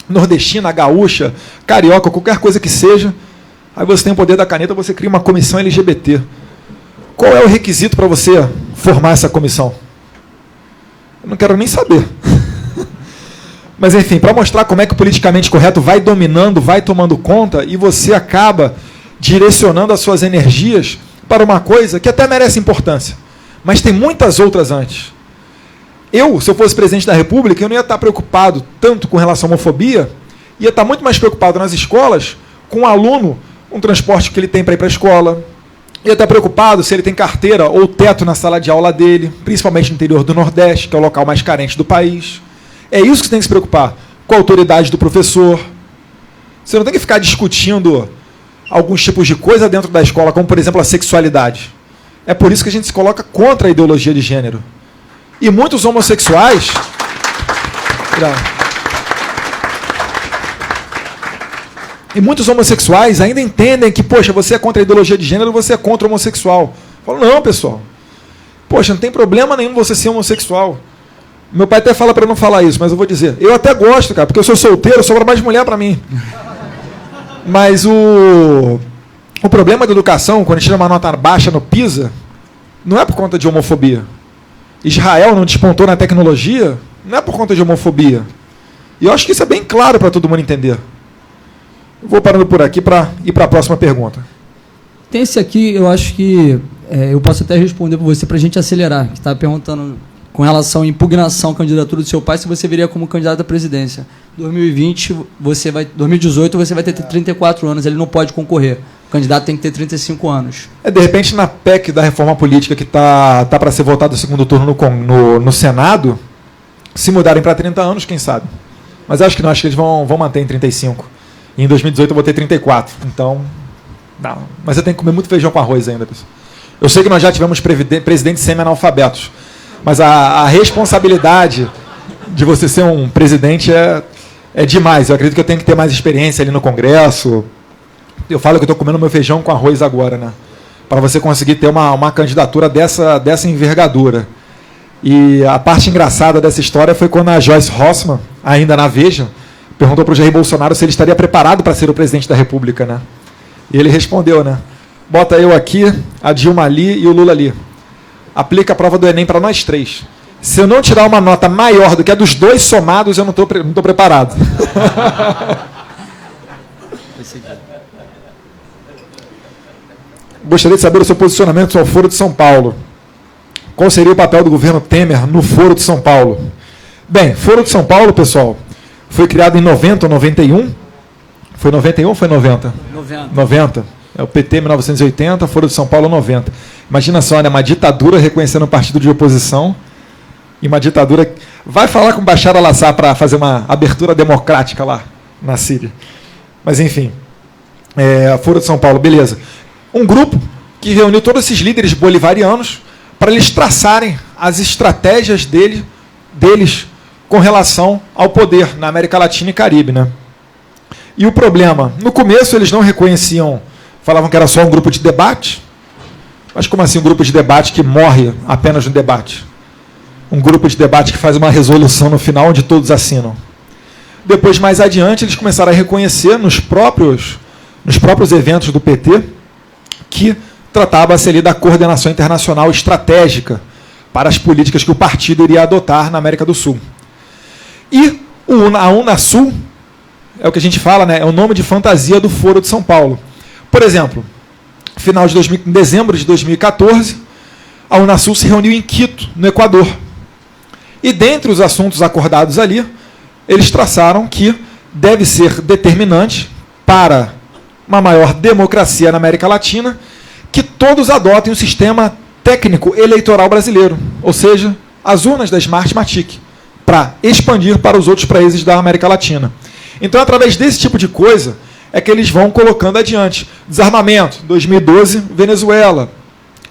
nordestina, gaúcha, carioca, qualquer coisa que seja. Aí você tem o poder da caneta, você cria uma comissão LGBT. Qual é o requisito para você formar essa comissão? Eu não quero nem saber. Mas, enfim, para mostrar como é que o politicamente correto vai dominando, vai tomando conta, e você acaba direcionando as suas energias para uma coisa que até merece importância, mas tem muitas outras antes. Se eu fosse presidente da República, eu não ia estar preocupado tanto com relação à homofobia, ia estar muito mais preocupado nas escolas com o aluno, um transporte que ele tem para ir para a escola, ia estar preocupado se ele tem carteira ou teto na sala de aula dele, principalmente no interior do Nordeste, que é o local mais carente do país. É isso que você tem que se preocupar, com a autoridade do professor. Você não tem que ficar discutindo alguns tipos de coisa dentro da escola, como, por exemplo, a sexualidade. É por isso que a gente se coloca contra a ideologia de gênero. E muitos homossexuais... E muitos homossexuais ainda entendem que, poxa, você é contra a ideologia de gênero, você é contra o homossexual. Eu falo, não, pessoal. Poxa, não tem problema nenhum você ser homossexual. Meu pai até fala para não falar isso, mas eu vou dizer. Eu até gosto, cara, porque eu sou solteiro, sobra mais mulher para mim. Mas o problema da educação, quando a gente tira uma nota baixa no PISA, não é por conta de homofobia. Israel não despontou na tecnologia, não é por conta de homofobia. E eu acho que isso é bem claro para todo mundo entender. Vou parando por aqui para ir para a próxima pergunta. Tem esse aqui, eu acho que eu posso até responder para você, para a gente acelerar, que está perguntando com relação à impugnação à candidatura do seu pai, se você viria como candidato à presidência. 2018 você vai ter 34 anos, ele não pode concorrer. O candidato tem que ter 35 anos. De repente, na PEC da reforma política que tá para ser votada no segundo turno no Senado, se mudarem para 30 anos, quem sabe? Mas acho que não, acho que eles vão manter em 35. E em 2018 eu vou ter 34. Então, não. Mas eu tenho que comer muito feijão com arroz ainda, pessoal. Eu sei que nós já tivemos presidentes semi-analfabetos, mas a responsabilidade de você ser um presidente é demais. Eu acredito que eu tenho que ter mais experiência ali no Congresso. Eu falo que eu estou comendo meu feijão com arroz agora, né? Para você conseguir ter uma candidatura dessa envergadura. E a parte engraçada dessa história foi quando a Joyce Hoffmann, ainda na Veja, perguntou para o Jair Bolsonaro se ele estaria preparado para ser o presidente da República, né? E ele respondeu, né? Bota eu aqui, a Dilma ali e o Lula ali. Aplica a prova do Enem para nós três. Se eu não tirar uma nota maior do que a dos dois somados, eu não estou preparado. Gostaria de saber o seu posicionamento sobre o Foro de São Paulo. Qual seria o papel do governo Temer no Foro de São Paulo? Bem, Foro de São Paulo, pessoal, foi criado em 90 ou 91. Foi 91 ou foi 90? 90. É o PT 1980, Foro de São Paulo 90. Imagina só, né, uma ditadura reconhecendo um partido de oposição e uma ditadura... Vai falar com Bashar al-Assad para fazer uma abertura democrática lá na Síria. Mas, enfim, Foro de São Paulo, beleza. Um grupo que reuniu todos esses líderes bolivarianos para eles traçarem as estratégias deles com relação ao poder na América Latina e Caribe, né? E o problema, no começo eles não reconheciam, falavam que era só um grupo de debate. Mas como assim um grupo de debate que morre apenas no debate? Um grupo de debate que faz uma resolução no final onde todos assinam. Depois, mais adiante, eles começaram a reconhecer nos próprios eventos do PT que tratava-se ali da coordenação internacional estratégica para as políticas que o partido iria adotar na América do Sul. E a Unasul é o que a gente fala, né? É o nome de fantasia do Foro de São Paulo. Por exemplo, em dezembro de 2014, a Unasul se reuniu em Quito, no Equador. E dentre os assuntos acordados ali, eles traçaram que deve ser determinante para uma maior democracia na América Latina que todos adotem o sistema técnico eleitoral brasileiro, ou seja, as urnas da Smartmatic, para expandir para os outros países da América Latina. Então, através desse tipo de coisa, é que eles vão colocando adiante. Desarmamento, 2012, Venezuela.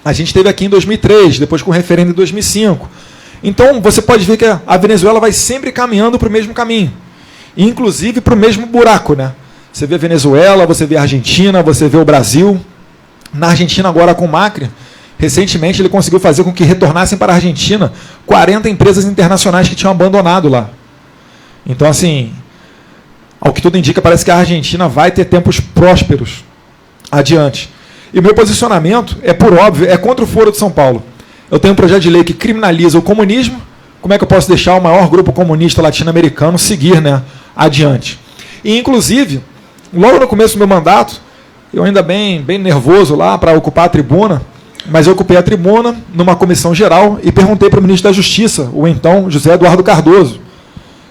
A gente teve aqui em 2003, depois com o referendo em 2005. Então, você pode ver que a Venezuela vai sempre caminhando para o mesmo caminho. Inclusive para o mesmo buraco, né? Você vê a Venezuela, você vê a Argentina, você vê o Brasil. Na Argentina, agora com o Macri, recentemente ele conseguiu fazer com que retornassem para a Argentina 40 empresas internacionais que tinham abandonado lá. Então, assim, ao que tudo indica, parece que a Argentina vai ter tempos prósperos adiante. E o meu posicionamento, por óbvio, é contra o Foro de São Paulo. Eu tenho um projeto de lei que criminaliza o comunismo. Como é que eu posso deixar o maior grupo comunista latino-americano seguir, né, adiante? E, inclusive, logo no começo do meu mandato, eu ainda bem nervoso lá para ocupar a tribuna, mas eu ocupei a tribuna numa comissão geral e perguntei para o ministro da Justiça, o então José Eduardo Cardoso.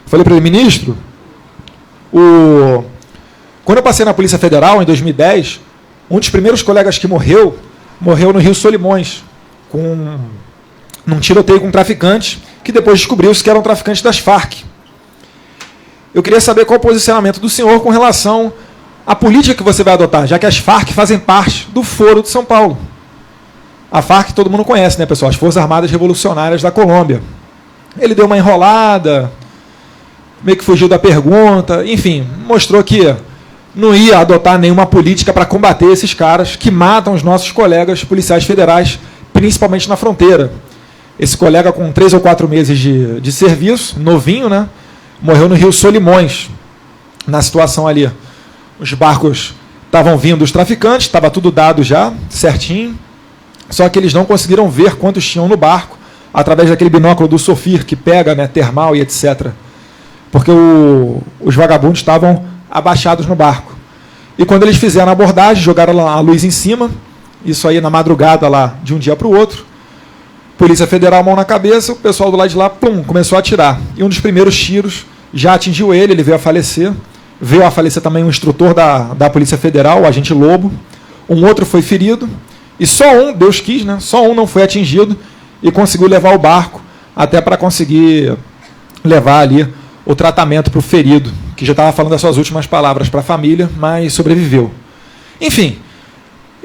Falei para ele, ministro, quando eu passei na Polícia Federal, em 2010, um dos primeiros colegas que morreu no Rio Solimões, num tiroteio com um traficante, que depois descobriu-se que era um traficante das Farc. Eu queria saber qual o posicionamento do senhor com relação à política que você vai adotar, já que as Farc fazem parte do Foro de São Paulo. A Farc todo mundo conhece, né, pessoal? As Forças Armadas Revolucionárias da Colômbia. Ele deu uma enrolada, meio que fugiu da pergunta, enfim, mostrou que não ia adotar nenhuma política para combater esses caras que matam os nossos colegas policiais federais, principalmente na fronteira. Esse colega com 3 ou 4 meses de serviço, novinho, né, morreu no Rio Solimões, na situação ali. Os barcos estavam vindo os traficantes, estava tudo dado já, certinho, só que eles não conseguiram ver quantos tinham no barco, através daquele binóculo do SOFIR, que pega, né, termal e etc. Porque os vagabundos estavam abaixados no barco. E quando eles fizeram a abordagem, jogaram a luz em cima, isso aí na madrugada lá, de um dia para o outro, Polícia Federal, mão na cabeça, o pessoal do lado de lá, pum, começou a atirar. E um dos primeiros tiros já atingiu ele veio a falecer. Veio a falecer também um instrutor da Polícia Federal, o agente Lobo. Um outro foi ferido. E só um, Deus quis, né? Só um não foi atingido e conseguiu levar o barco até para conseguir levar ali o tratamento para o ferido, que já estava falando as suas últimas palavras para a família, mas sobreviveu. Enfim,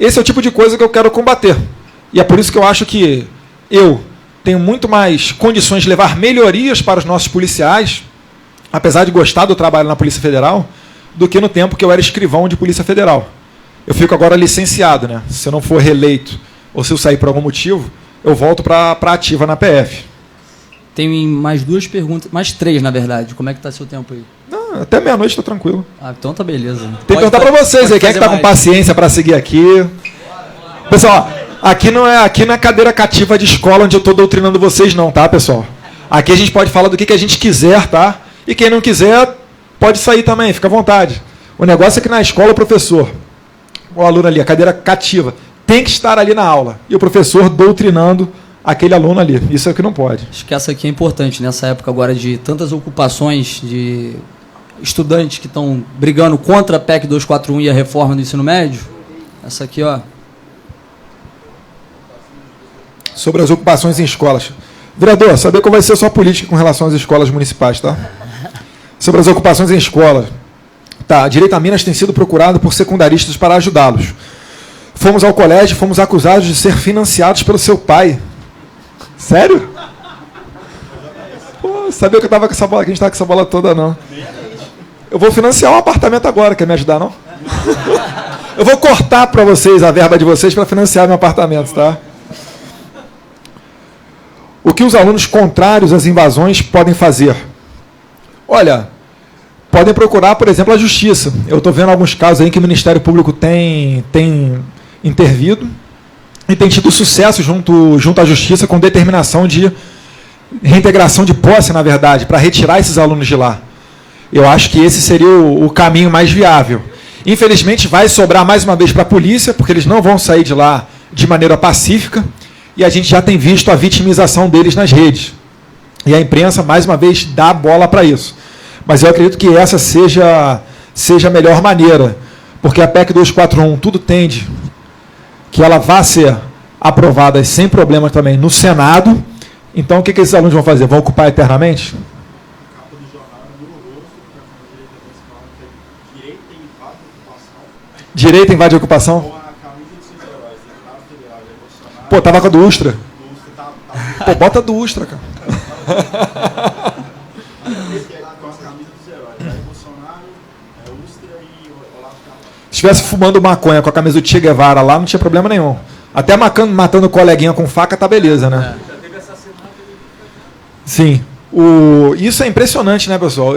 esse é o tipo de coisa que eu quero combater. E é por isso que eu acho que eu tenho muito mais condições de levar melhorias para os nossos policiais, apesar de gostar do trabalho na Polícia Federal, do que no tempo que eu era escrivão de Polícia Federal. Eu fico agora licenciado, né? Se eu não for reeleito ou se eu sair por algum motivo, eu volto para a ativa na PF. Tem mais 2 perguntas, mais 3 na verdade. Como é que está seu tempo aí? Não, até meia-noite estou tranquilo. Ah, então tá beleza. Tem que perguntar para vocês aí, quem é que está com paciência para seguir aqui? Pessoal, aqui não é cadeira cativa de escola onde eu estou doutrinando vocês não, tá, pessoal? Aqui a gente pode falar do que a gente quiser, tá? E quem não quiser, pode sair também, fica à vontade. O negócio é que na escola o professor, o aluno ali, a cadeira cativa, tem que estar ali na aula. E o professor doutrinando aquele aluno ali. Isso é o que não pode. Acho que essa aqui é importante, nessa época agora de tantas ocupações de estudantes que estão brigando contra a PEC 241 e a reforma do ensino médio. Essa aqui, ó. Sobre as ocupações em escolas. Vereador, saber qual vai ser a sua política com relação às escolas municipais, tá? Sobre as ocupações em escolas. Tá, a Direita Minas tem sido procurado por secundaristas para ajudá-los. Fomos ao colégio e fomos acusados de ser financiados pelo seu pai. Sério? Pô, sabia que eu tava com essa bola, que a gente tava com essa bola toda, não. Eu vou financiar um apartamento agora, quer me ajudar, não? Eu vou cortar para vocês a verba de vocês para financiar meu apartamento, tá? O que os alunos contrários às invasões podem fazer? Olha, podem procurar, por exemplo, a justiça. Eu estou vendo alguns casos aí que o Ministério Público tem intervido e tem tido sucesso junto à justiça com determinação de reintegração de posse, na verdade, para retirar esses alunos de lá. Eu acho que esse seria o caminho mais viável. Infelizmente, vai sobrar mais uma vez para a polícia, porque eles não vão sair de lá de maneira pacífica, e a gente já tem visto a vitimização deles nas redes. E a imprensa, mais uma vez, dá bola para isso. Mas eu acredito que essa seja a melhor maneira, porque a PEC 241 tudo tende que ela vá ser aprovada sem problemas também no Senado. Então, o que esses alunos vão fazer? Vão ocupar eternamente? Direito invade a ocupação? Pô, tava com a do Ustra. Pô, bota a do Ustra, cara. Se estivesse fumando maconha com a camisa do Che Guevara lá, não tinha problema nenhum. Até matando coleguinha com faca, tá beleza, né? Sim. Isso é impressionante, né, pessoal?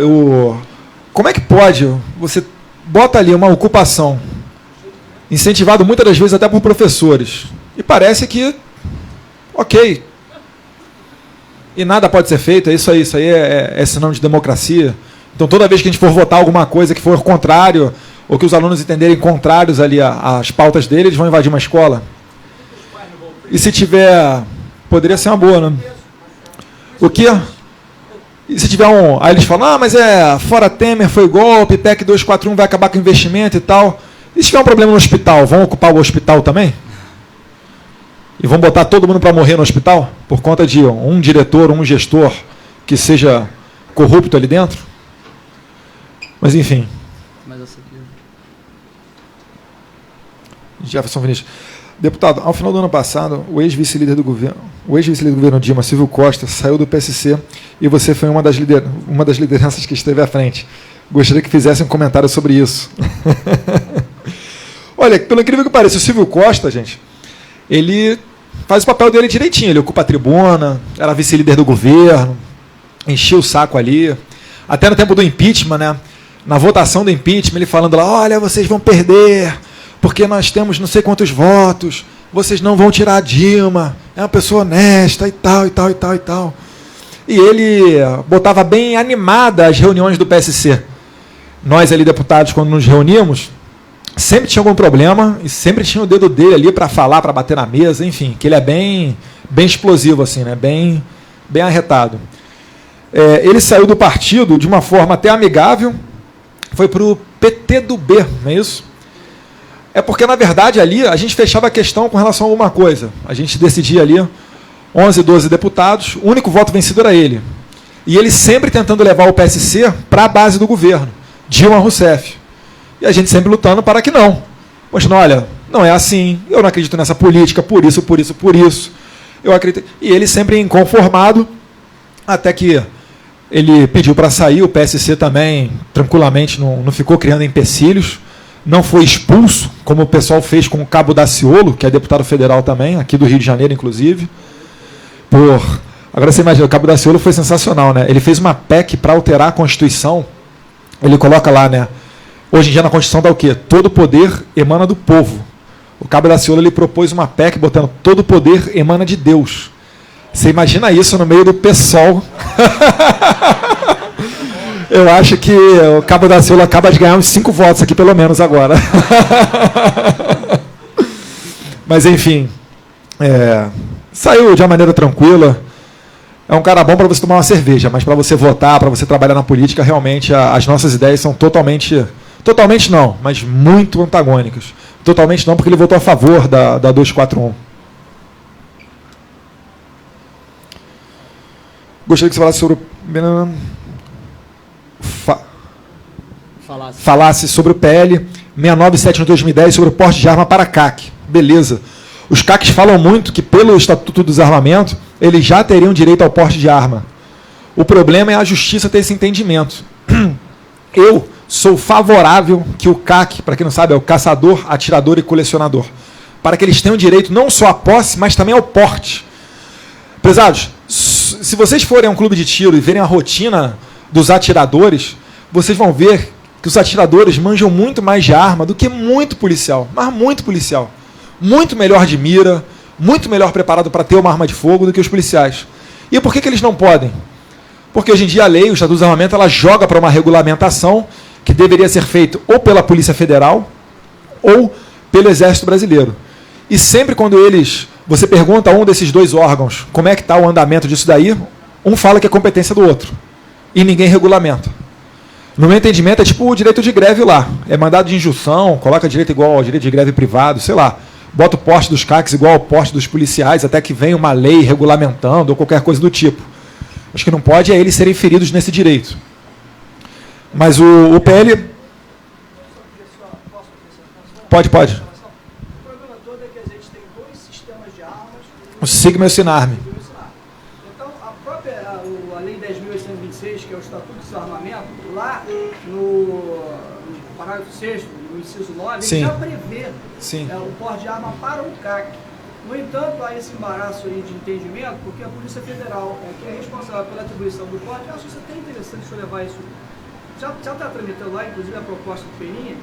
Como é que pode? Você bota ali uma ocupação, incentivado muitas das vezes até por professores, e parece que, ok, e nada pode ser feito, isso aí é sinal de democracia. Então, toda vez que a gente for votar alguma coisa que for contrário, ou que os alunos entenderem contrários ali às pautas dele, eles vão invadir uma escola. E se tiver... Poderia ser uma boa, né? O quê? E se tiver Aí eles falam, mas fora Temer, foi golpe, PEC 241 vai acabar com o investimento e tal. E se tiver um problema no hospital, vão ocupar o hospital também? E vão botar todo mundo para morrer no hospital? Por conta de um diretor, um gestor que seja corrupto ali dentro? Mas enfim. Mas essa aqui... Jefferson Vinícius. Deputado, ao final do ano passado, o ex-vice-líder do governo Dilma, Silvio Costa, saiu do PSC e você foi uma das lideranças que esteve à frente. Gostaria que fizesse um comentário sobre isso. Olha, pelo incrível que pareça, o Silvio Costa, gente, ele faz o papel dele direitinho. Ele ocupa a tribuna, era vice-líder do governo, enchia o saco ali. Até no tempo do impeachment, né? Na votação do impeachment, ele falando lá, olha, vocês vão perder, porque nós temos não sei quantos votos, vocês não vão tirar a Dilma, é uma pessoa honesta e tal, e tal, e tal, e tal. E ele botava bem animada as reuniões do PSC. Nós ali, deputados, quando nos reuníamos, sempre tinha algum problema e sempre tinha o dedo dele ali para falar, para bater na mesa, enfim, que ele é bem explosivo, assim, né? Bem arretado. Ele saiu do partido de uma forma até amigável, foi para o PTdoB, não é isso? É porque, na verdade, ali a gente fechava a questão com relação a alguma coisa. A gente decidia ali 11, 12 deputados, o único voto vencido era ele. E ele sempre tentando levar o PSC para a base do governo, Dilma Rousseff. E a gente sempre lutando para que não. Mostrando, olha, não é assim, eu não acredito nessa política, por isso. Eu acredito. E ele sempre inconformado, até que ele pediu para sair, o PSC também, tranquilamente, não ficou criando empecilhos, não foi expulso, como o pessoal fez com o Cabo Daciolo, que é deputado federal também, aqui do Rio de Janeiro, inclusive. Agora você imagina, o Cabo Daciolo foi sensacional, né? Ele fez uma PEC para alterar a Constituição, ele coloca lá, né? Hoje em dia na Constituição dá o quê? Todo poder emana do povo. O Cabo Daciolo ele propôs uma PEC botando todo poder emana de Deus. Você imagina isso no meio do PSOL? Eu acho que o Cabo Daciolo acaba de ganhar uns 5 votos aqui, pelo menos, agora. Mas, enfim, saiu de uma maneira tranquila. É um cara bom para você tomar uma cerveja, mas para você votar, para você trabalhar na política, realmente as nossas ideias são totalmente não, mas muito antagônicas. Totalmente não, porque ele votou a favor da 241. Gostaria que você falasse sobre falasse sobre o PL 697 de 2010 sobre o porte de arma para CAC. Beleza. Os CACs falam muito que, pelo Estatuto do Desarmamento, eles já teriam direito ao porte de arma. O problema é a justiça ter esse entendimento. Eu sou favorável que o CAC, para quem não sabe, é o caçador, atirador e colecionador, para que eles tenham direito não só à posse, mas também ao porte. Prezados, se vocês forem a um clube de tiro e verem a rotina dos atiradores, vocês vão ver que os atiradores manjam muito mais de arma do que muito policial, mas muito policial. Muito melhor de mira, muito melhor preparado para ter uma arma de fogo do que os policiais. E por que eles não podem? Porque hoje em dia a lei, o Estatuto do Desarmamento, ela joga para uma regulamentação que deveria ser feita ou pela Polícia Federal ou pelo Exército Brasileiro. E sempre quando você pergunta a um desses dois órgãos como é que está o andamento disso daí, um fala que é competência do outro. E ninguém regulamenta. No meu entendimento, é tipo o direito de greve lá. É mandado de injunção, coloca direito igual ao direito de greve privado, sei lá. Bota o porte dos CACs igual ao porte dos policiais, até que venha uma lei regulamentando ou qualquer coisa do tipo. Acho que não pode eles serem feridos nesse direito. Mas o PL... Pode. O problema todo é que a gente tem 2 sistemas de armas. O Sigma e o Sinarme. Então, a Lei 10.826, que é o Estatuto do Desarmamento, lá no parágrafo 6º, no inciso 9, ele já prevê o porte de arma para o CAC. No entanto, há esse embaraço aí de entendimento, porque a Polícia Federal, que é responsável pela atribuição do porte, eu acho isso até interessante se eu levar isso. Já está tramitando lá, inclusive, a proposta do Peninha,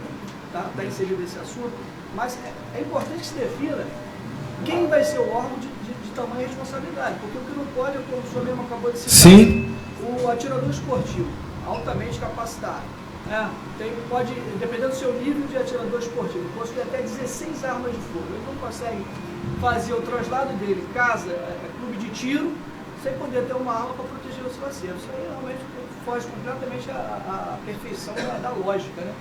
está inserido esse assunto, mas é importante que se defina quem vai ser o órgão de tamanha responsabilidade, porque o que não pode, como o senhor mesmo acabou de citar, o atirador esportivo, altamente capacitado, pode, dependendo do seu nível de atirador esportivo, possui até 16 armas de fogo. Ele não consegue fazer o traslado dele, casa, clube de tiro, sem poder ter uma arma para proteger os parceiros. Isso aí realmente foge completamente à perfeição da lógica, né?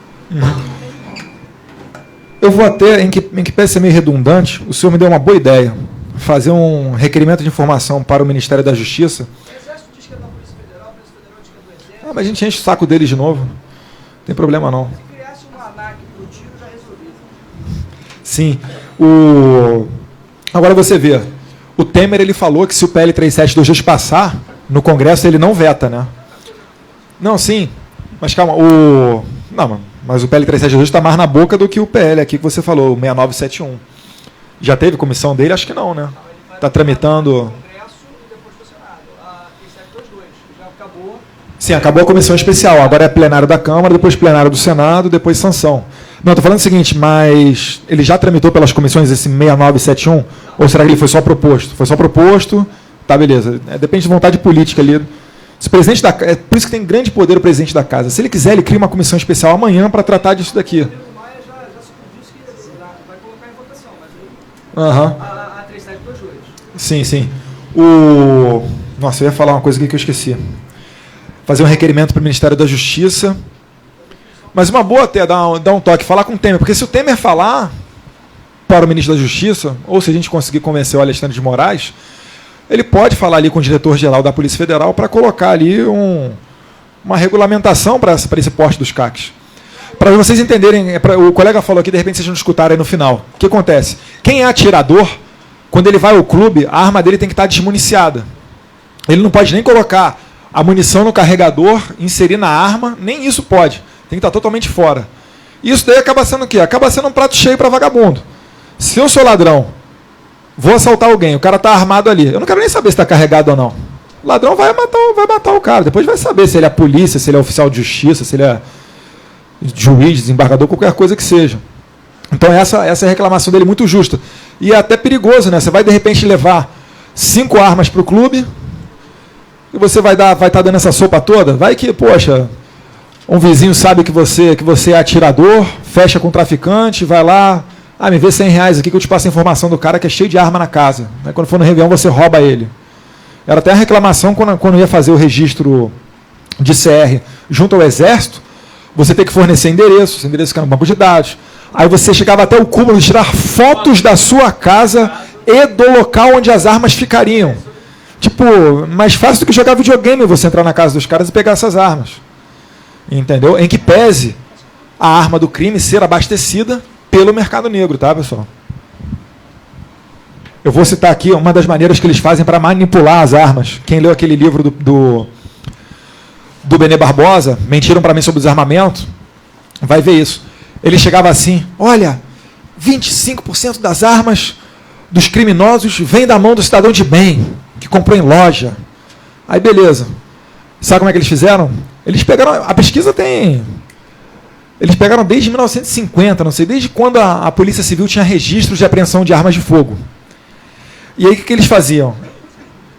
Eu vou até, em que parece ser meio redundante, o senhor me deu uma boa ideia. Fazer um requerimento de informação para o Ministério da Justiça. O Exército diz que é da Polícia Federal, a Polícia Federal diz que é do Exército. Mas a gente enche o saco deles de novo. Não tem problema não. Se criasse um ANAC para o tiro, já resolvia. Sim. Agora você vê, o Temer ele falou que se o PL 3722 passar, no Congresso ele não veta, né? Não, sim. Mas calma, mas o PL 3722 está mais na boca do que o PL aqui que você falou, o 6971. Já teve comissão dele? Acho que não, né? Está tramitando... Congresso e depois do Senado. A 3722 já acabou. Sim, acabou a comissão especial. Agora é plenário da Câmara, depois plenário do Senado, depois sanção. Não, estou falando o seguinte, mas ele já tramitou pelas comissões esse 6971? Ou será que ele foi só proposto? Foi só proposto, tá, beleza. Depende de vontade política ali. Se o presidente é por isso que tem grande poder o presidente da casa. Se ele quiser, ele cria uma comissão especial amanhã para tratar disso daqui. O Maia já se a 372. Sim. Nossa, eu ia falar uma coisa aqui que eu esqueci. Fazer um requerimento para o Ministério da Justiça. Mas uma boa até dar um toque, falar com o Temer, porque se o Temer falar para o ministro da Justiça, ou se a gente conseguir convencer o Alexandre de Moraes, ele pode falar ali com o diretor-geral da Polícia Federal para colocar ali uma regulamentação para esse porte dos CACs. Para vocês entenderem, o colega falou aqui, de repente vocês não escutaram aí no final. O que acontece? Quem é atirador, quando ele vai ao clube, a arma dele tem que estar desmuniciada. Ele não pode nem colocar a munição no carregador, inserir na arma, nem isso pode. Tem que estar totalmente fora. Isso daí acaba sendo o quê? Acaba sendo um prato cheio para vagabundo. Se eu sou ladrão, vou assaltar alguém, o cara está armado ali, eu não quero nem saber se está carregado ou não. O ladrão vai matar o cara, depois vai saber se ele é polícia, se ele é oficial de justiça, se ele é juiz, desembargador, qualquer coisa que seja. Então essa é a reclamação dele muito justa. E é até perigoso, né? Você vai de repente levar 5 armas para o clube e você vai estar dando essa sopa toda? Vai que, poxa, um vizinho sabe que você é atirador, fecha com o traficante, vai lá, me vê R$100 aqui que eu te passo a informação do cara que é cheio de arma na casa. Quando for no Réveillon você rouba ele. Era até a reclamação quando ia fazer o registro de CR junto ao Exército, você tem que fornecer endereço fica no banco de dados. Aí você chegava até o cúmulo de tirar fotos da sua casa e do local onde as armas ficariam. Tipo, mais fácil do que jogar videogame você entrar na casa dos caras e pegar essas armas. Entendeu? Em que pese a arma do crime ser abastecida pelo mercado negro, tá, pessoal? Eu vou citar aqui uma das maneiras que eles fazem para manipular as armas. Quem leu aquele livro do Benê Barbosa, Mentiram para mim sobre o desarmamento, vai ver isso. Ele chegava assim, olha, 25% das armas dos criminosos vêm da mão do cidadão de bem, que comprou em loja. Aí beleza. Sabe como é que eles fizeram? Eles pegaram, a pesquisa tem... Eles pegaram desde 1950, não sei, desde quando a Polícia Civil tinha registros de apreensão de armas de fogo. E aí o que eles faziam?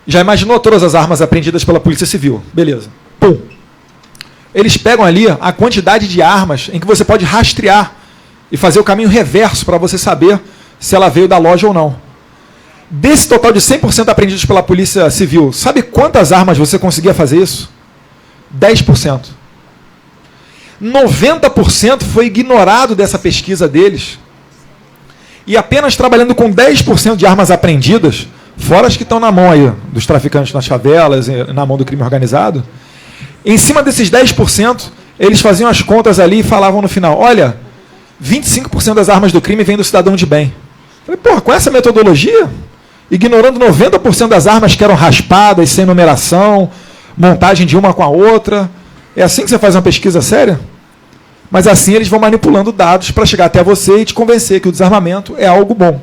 Já imaginou todas as armas apreendidas pela Polícia Civil? Beleza. Pum. Eles pegam ali a quantidade de armas em que você pode rastrear e fazer o caminho reverso para você saber se ela veio da loja ou não. Desse total de 100% apreendidos pela Polícia Civil, sabe quantas armas você conseguia fazer isso? 10%. 90% foi ignorado dessa pesquisa deles. E apenas trabalhando com 10% de armas apreendidas, fora as que estão na mão aí dos traficantes nas favelas, na mão do crime organizado, em cima desses 10%, eles faziam as contas ali e falavam no final, olha, 25% das armas do crime vêm do cidadão de bem. Eu falei, porra, com essa metodologia, ignorando 90% das armas que eram raspadas, sem numeração, montagem de uma com a outra, é assim que você faz uma pesquisa séria? Mas assim eles vão manipulando dados para chegar até você e te convencer que o desarmamento é algo bom.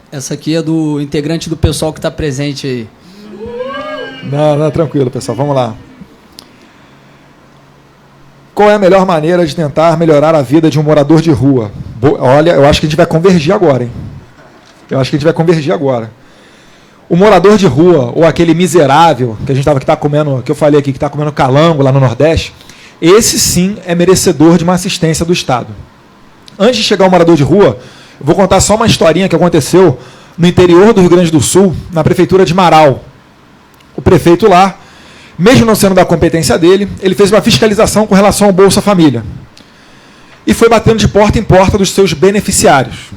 Essa aqui é do integrante do pessoal que está presente aí. Não, tranquilo, pessoal. Vamos lá. Qual é a melhor maneira de tentar melhorar a vida de um morador de rua? Olha, eu acho que a gente vai convergir agora, hein? O morador de rua, ou aquele miserável que a gente está comendo, que eu falei aqui, que está comendo calango lá no Nordeste, esse sim é merecedor de uma assistência do Estado. Antes de chegar ao morador de rua, eu vou contar só uma historinha que aconteceu no interior do Rio Grande do Sul, na prefeitura de Marau. O prefeito lá, mesmo não sendo da competência dele, ele fez uma fiscalização com relação ao Bolsa Família. E foi batendo de porta em porta dos seus beneficiários.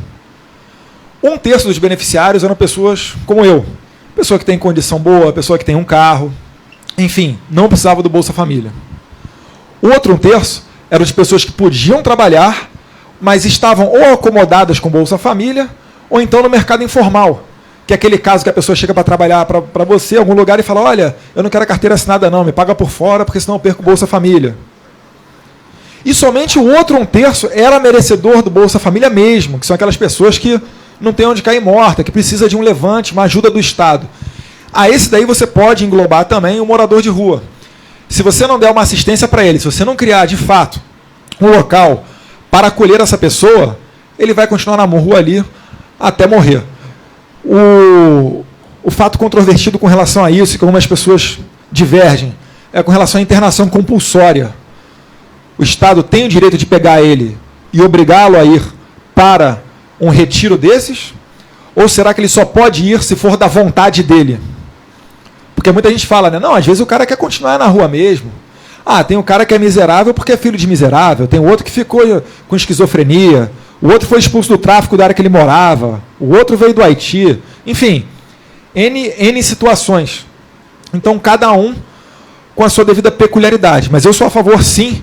1/3 dos beneficiários eram pessoas como eu. Pessoa que tem condição boa, pessoa que tem um carro. Enfim, não precisava do Bolsa Família. O outro 1/3 eram de pessoas que podiam trabalhar, mas estavam ou acomodadas com Bolsa Família, ou então no mercado informal. Que é aquele caso que a pessoa chega para trabalhar para você em algum lugar e fala, olha, eu não quero a carteira assinada não, me paga por fora, porque senão eu perco o Bolsa Família. E somente o outro 1/3 era merecedor do Bolsa Família mesmo, que são aquelas pessoas que não tem onde cair morta, que precisa de um levante, uma ajuda do Estado. A esse daí você pode englobar também o morador de rua. Se você não der uma assistência para ele, se você não criar, de fato, um local para acolher essa pessoa, ele vai continuar na rua ali até morrer. O fato controvertido com relação a isso, e como as pessoas divergem, é com relação à internação compulsória. O Estado tem o direito de pegar ele e obrigá-lo a ir para um retiro desses, Ou será que ele só pode ir se for da vontade dele? Porque muita gente fala, né? Não, às vezes o cara quer continuar na rua mesmo. Ah, tem um cara que é miserável porque é filho de miserável. Tem outro que ficou com esquizofrenia. O outro foi expulso do tráfico da área que ele morava. O outro veio do Haiti. Enfim, N situações. Então, cada um com a sua devida peculiaridade. Mas eu sou a favor, sim,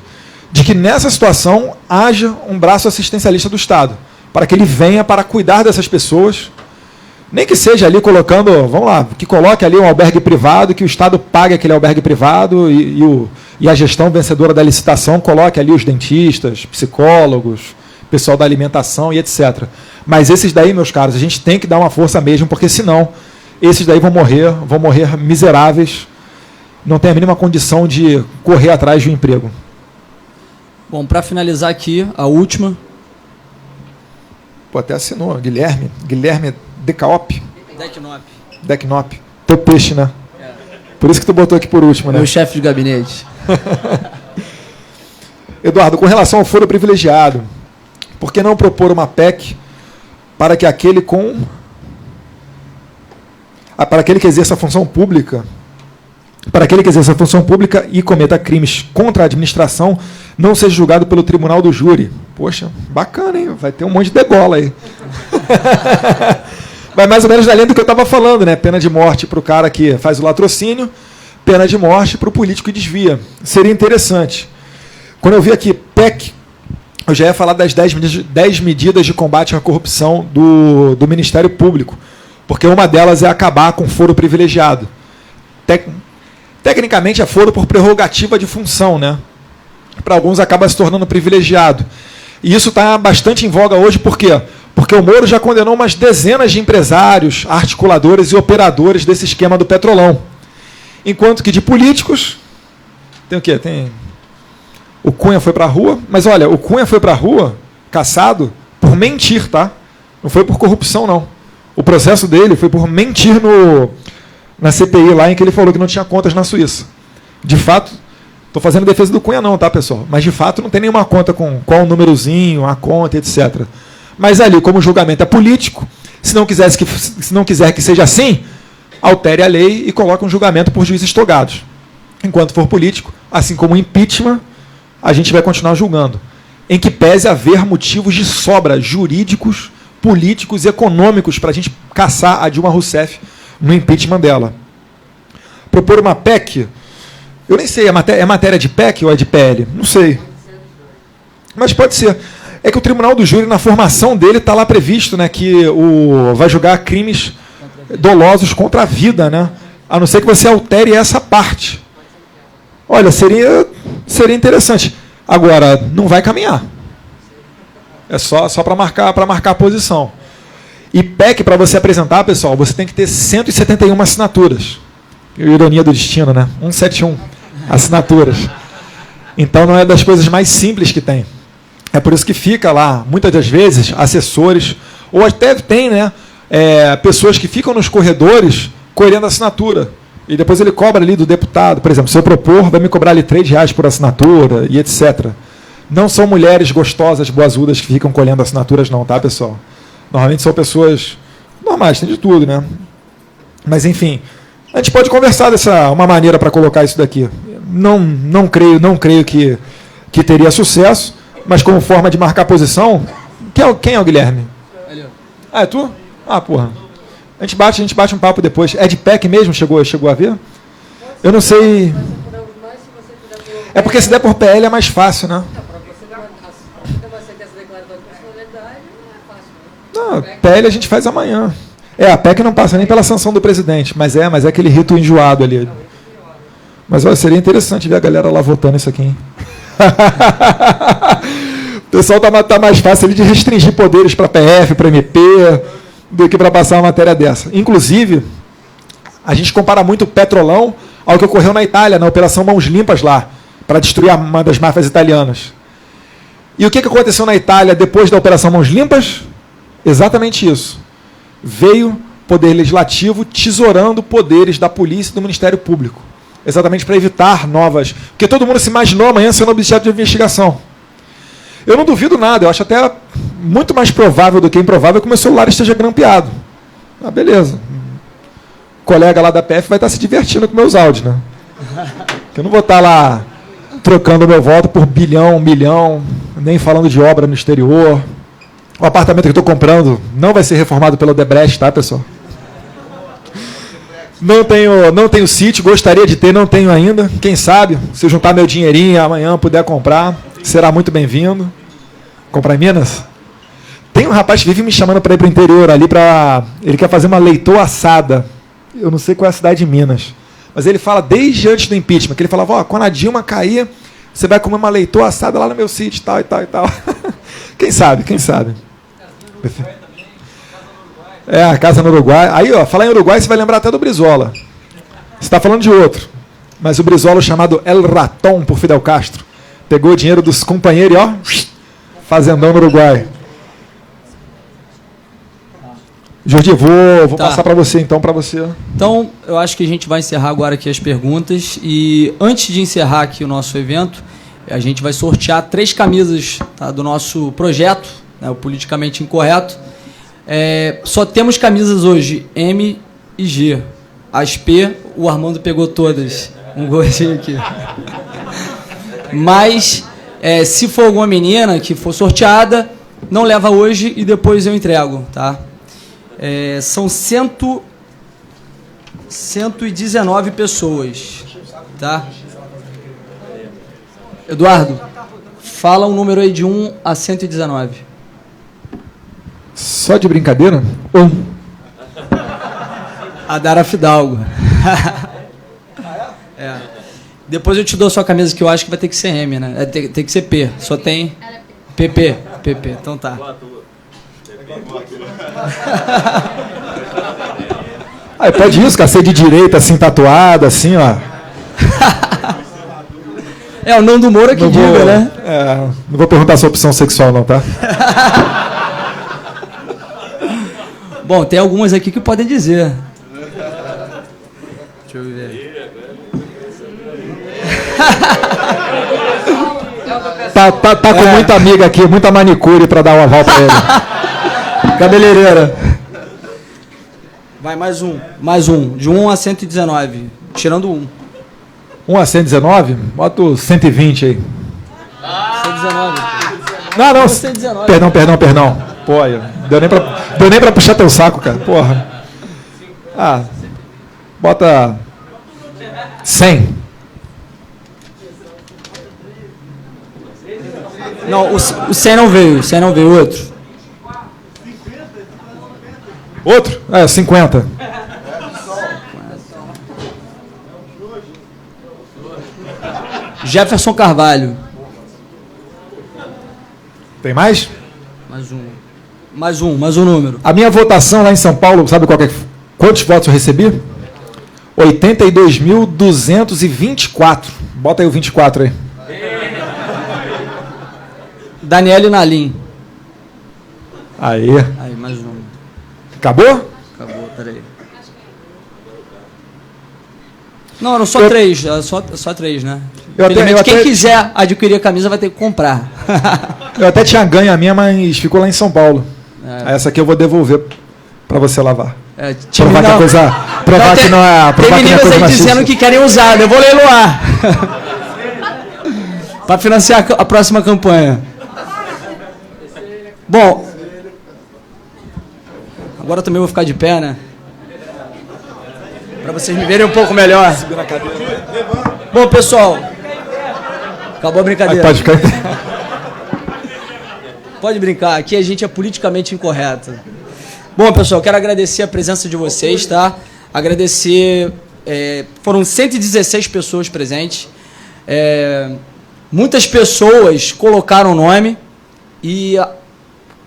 de que nessa situação haja um braço assistencialista do Estado, para que ele venha para cuidar dessas pessoas, nem que seja ali colocando, vamos lá, que coloque ali um albergue privado, que o Estado pague aquele albergue privado e a gestão vencedora da licitação coloque ali os dentistas, psicólogos, pessoal da alimentação e etc. Mas esses daí, meus caros, a gente tem que dar uma força mesmo, porque senão esses daí vão morrer miseráveis, não tem a mínima condição de correr atrás de um emprego. Bom, para finalizar aqui, a última. Pô, até assinou, Guilherme Decaop. Decnop. Teu peixe, né? É. Por isso que tu botou aqui por último, né? Meu chefe de gabinete. Eduardo, com relação ao foro privilegiado, por que não propor uma PEC para que aquele que exerça a função pública, e cometa crimes contra a administração não seja julgado pelo tribunal do júri? Poxa, bacana, hein? Vai ter um monte de degola aí. Vai mais ou menos da linha do que eu estava falando, né? Pena de morte para o cara que faz o latrocínio, pena de morte para o político que desvia. Seria interessante. Quando eu vi aqui PEC, eu já ia falar das 10 medidas de combate à corrupção do Ministério Público, porque uma delas é acabar com foro privilegiado. Tecnicamente é foro por prerrogativa de função, né? Para alguns acaba se tornando privilegiado. E isso está bastante em voga hoje, por quê? Porque o Moro já condenou umas dezenas de empresários, articuladores e operadores desse esquema do Petrolão. Enquanto que de políticos, tem o quê? O Cunha foi para a rua, mas olha, o Cunha foi para a rua, caçado, por mentir, tá? Não foi por corrupção, não. O processo dele foi por mentir na CPI lá em que ele falou que não tinha contas na Suíça. De fato, estou fazendo defesa do Cunha não, tá, pessoal? Mas de fato não tem nenhuma conta com qual o númerozinho, a conta, etc. Mas ali, como o julgamento é político, se não quiser que seja assim, altere a lei e coloque um julgamento por juízes togados. Enquanto for político, assim como o impeachment, a gente vai continuar julgando. Em que pese haver motivos de sobra jurídicos, políticos e econômicos para a gente caçar a Dilma Rousseff no impeachment dela. Propor uma PEC, eu nem sei, é matéria de PEC ou é de PL? Não sei. Mas pode ser. É que o Tribunal do Júri, na formação dele, está lá previsto, né, que vai julgar crimes dolosos contra a vida, né? A não ser que você altere essa parte. Olha, seria interessante. Agora, não vai caminhar. É só para marcar a posição. E PEC, para você apresentar, pessoal, você tem que ter 171 assinaturas. Ironia do destino, né? 171 assinaturas. Então não é das coisas mais simples que tem. É por isso que fica lá, muitas das vezes, assessores, ou até tem, né, pessoas que ficam nos corredores colhendo assinatura. E depois ele cobra ali do deputado. Por exemplo, se eu propor, vai me cobrar ali R$3 por assinatura e etc. Não são mulheres gostosas, boazudas, que ficam colhendo assinaturas não, tá, pessoal? Normalmente são pessoas normais, tem de tudo, né? Mas, enfim, a gente pode conversar uma maneira para colocar isso daqui. Não creio que teria sucesso, mas como forma de marcar posição... Quem é o Guilherme? Ah, é tu? Ah, porra. A gente bate um papo depois. É de PEC mesmo? Chegou a ver? Eu não sei... É porque se der por PL é mais fácil, né? Não, PL a gente faz amanhã. A PEC não passa nem pela sanção do presidente, mas é aquele rito enjoado ali. Mas olha, seria interessante ver a galera lá votando isso aqui, hein? O pessoal tá mais fácil ali de restringir poderes para PF, para MP, do que para passar uma matéria dessa. Inclusive, a gente compara muito o Petrolão ao que ocorreu na Itália, na Operação Mãos Limpas lá, para destruir uma das máfias italianas. E o que aconteceu na Itália depois da Operação Mãos Limpas? Exatamente isso. Veio poder legislativo tesourando poderes da polícia e do Ministério Público. Exatamente para evitar novas... Porque todo mundo se imaginou amanhã sendo objeto de investigação. Eu não duvido nada, eu acho até muito mais provável do que improvável que o meu celular esteja grampeado. Ah, beleza. O colega lá da PF vai estar se divertindo com meus áudios, né? Eu não vou estar lá trocando meu voto por bilhão, milhão, nem falando de obra no exterior. O apartamento que eu estou comprando não vai ser reformado pelo Odebrecht, tá, pessoal? Não tenho sítio, gostaria de ter, não tenho ainda. Quem sabe, se eu juntar meu dinheirinho amanhã puder comprar, será muito bem-vindo. Comprar em Minas? Tem um rapaz que vive me chamando para ir para o interior ali, ele quer fazer uma leitoa assada. Eu não sei qual é a cidade de Minas. Mas ele fala desde antes do impeachment, que ele falava, quando a Dilma cair, você vai comer uma leitoa assada lá no meu sítio, tal e tal e tal. Quem sabe? É, a casa no Uruguai. Aí, falar em Uruguai, você vai lembrar até do Brizola. Você está falando de outro. Mas o Brizola, chamado El Raton por Fidel Castro, pegou o dinheiro dos companheiros e, fazendão no Uruguai. Jordi, vou passar para você, então, Então, eu acho que a gente vai encerrar agora aqui as perguntas. E antes de encerrar aqui o nosso evento, a gente vai sortear 3 camisas, tá, do nosso projeto, né, o Politicamente Incorreto. Só temos camisas hoje, M e G. As P, o Armando pegou todas. Um gostinho aqui. Mas, se for alguma menina que for sorteada, não leva hoje e depois eu entrego, tá? São 119 pessoas, tá? Eduardo, fala um número aí de 1 a 119. Só de brincadeira? 1. Adara Fidalgo. Depois eu te dou a sua camisa, que eu acho que vai ter que ser M, né? Tem que ser P. Só tem PP. Então tá. Pode isso, cara, ser de direita, assim, tatuada, assim, ó. O Nando Moura que diga, né? Não vou perguntar a sua opção sexual, não, tá? Bom, tem algumas aqui que podem dizer. Deixa eu ver. Tá com muita amiga aqui, muita manicure pra dar um aval pra ele. Cabeleireira. Vai, mais um. De 1 a 119. Tirando 1. 1 a 119? Bota o 120 aí. 119. Não. 119. Perdão. Pô, deu nem pra puxar teu saco, cara. Porra. Bota 100. Não, o 100 não veio. Outro. Outro? 50. Jefferson Carvalho. Tem mais? Mais um número. A minha votação lá em São Paulo, sabe quantos votos eu recebi? 82.224. Bota aí o 24 aí. Daniele Nalim. Aí, mais um. Acabou, peraí. Não, só 3. Só 3, né? Quem quiser adquirir a camisa vai ter que comprar. Eu até tinha ganho a minha, mas ficou lá em São Paulo. Essa aqui eu vou devolver para você lavar. Provar que não é Tem meninas aí dizendo que querem usar. Eu vou leiloar. Para financiar a próxima campanha. Bom, agora eu também vou ficar de pé, né? Para vocês me verem um pouco melhor. Bom, pessoal, acabou a brincadeira. Pode ficar. Pode brincar, aqui a gente é politicamente incorreto. Bom, pessoal, quero agradecer a presença de vocês, tá? Agradecer, foram 116 pessoas presentes. Muitas pessoas colocaram o nome e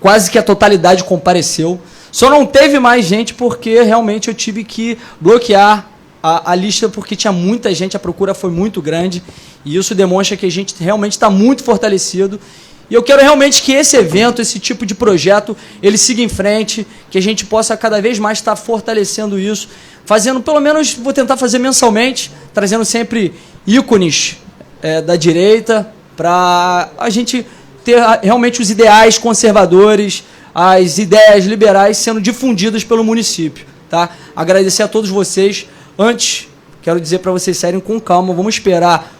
quase que a totalidade compareceu. Só não teve mais gente porque realmente eu tive que bloquear a lista porque tinha muita gente, a procura foi muito grande e isso demonstra que a gente realmente está muito fortalecido. E eu quero realmente que esse evento, esse tipo de projeto, ele siga em frente, que a gente possa cada vez mais estar fortalecendo isso, fazendo, pelo menos, vou tentar fazer mensalmente, trazendo sempre ícones da direita, para a gente ter realmente os ideais conservadores, as ideias liberais sendo difundidas pelo município. Tá? Agradecer a todos vocês. Antes, quero dizer para vocês saírem com calma, vamos esperar,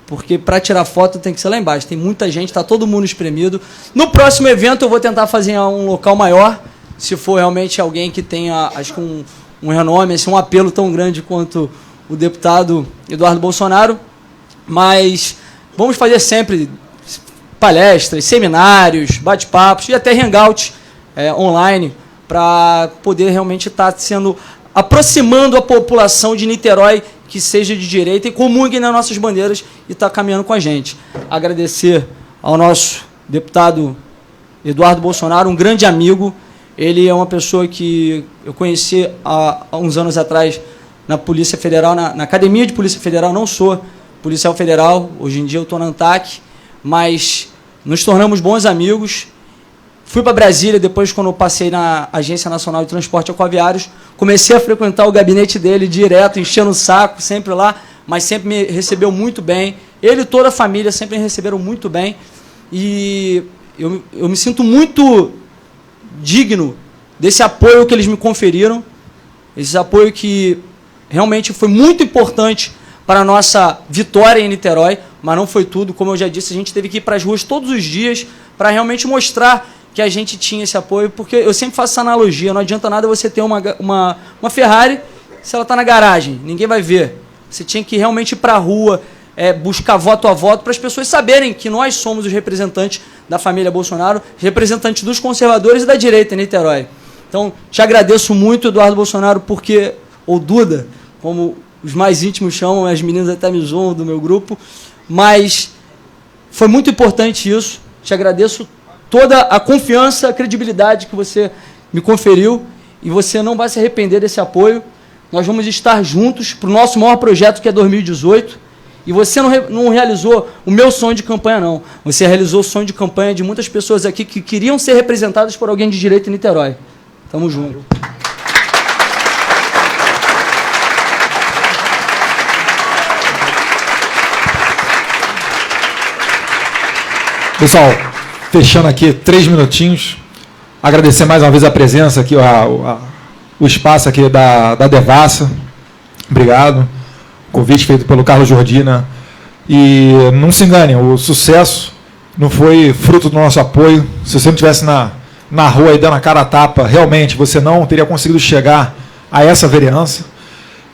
porque para tirar foto tem que ser lá embaixo. Tem muita gente, está todo mundo espremido. No próximo evento eu vou tentar fazer um local maior, se for realmente alguém que tenha, acho que um renome, assim, um apelo tão grande quanto o deputado Eduardo Bolsonaro. Mas vamos fazer sempre palestras, seminários, bate-papos e até hangouts online, para poder realmente estar aproximando a população de Niterói que seja de direita e comungue nas nossas bandeiras e está caminhando com a gente. Agradecer ao nosso deputado Eduardo Bolsonaro, um grande amigo. Ele é uma pessoa que eu conheci há uns anos atrás na Polícia Federal, na Academia de Polícia Federal. Não sou policial federal, hoje em dia eu estou na ANTAC, mas nos tornamos bons amigos. Fui para Brasília, depois, quando eu passei na Agência Nacional de Transporte Aquaviários, comecei a frequentar o gabinete dele direto, enchendo o saco, sempre lá, mas sempre me recebeu muito bem. Ele e toda a família sempre me receberam muito bem. E eu me sinto muito digno desse apoio que eles me conferiram, esse apoio que realmente foi muito importante para a nossa vitória em Niterói, mas não foi tudo. Como eu já disse, a gente teve que ir para as ruas todos os dias para realmente mostrar que a gente tinha esse apoio, porque eu sempre faço essa analogia, não adianta nada você ter uma Ferrari se ela está na garagem, ninguém vai ver. Você tinha que realmente ir para a rua, buscar voto a voto, para as pessoas saberem que nós somos os representantes da família Bolsonaro, representantes dos conservadores e da direita em Niterói. Então, te agradeço muito, Eduardo Bolsonaro, porque, ou Duda, como os mais íntimos chamam, as meninas até me zoam do meu grupo, mas foi muito importante isso. Te agradeço toda a confiança, a credibilidade que você me conferiu, e você não vai se arrepender desse apoio. Nós vamos estar juntos para o nosso maior projeto, que é 2018, e você não realizou o meu sonho de campanha, não. Você realizou o sonho de campanha de muitas pessoas aqui que queriam ser representadas por alguém de direita em Niterói. Tamo junto. Pessoal, fechando aqui 3 minutinhos, agradecer mais uma vez a presença aqui, o espaço aqui da Devassa. Obrigado. Convite feito pelo Carlos Jordina. E não se enganem, o sucesso não foi fruto do nosso apoio. Se você não estivesse na rua e dando a cara a tapa, realmente você não teria conseguido chegar a essa vereança.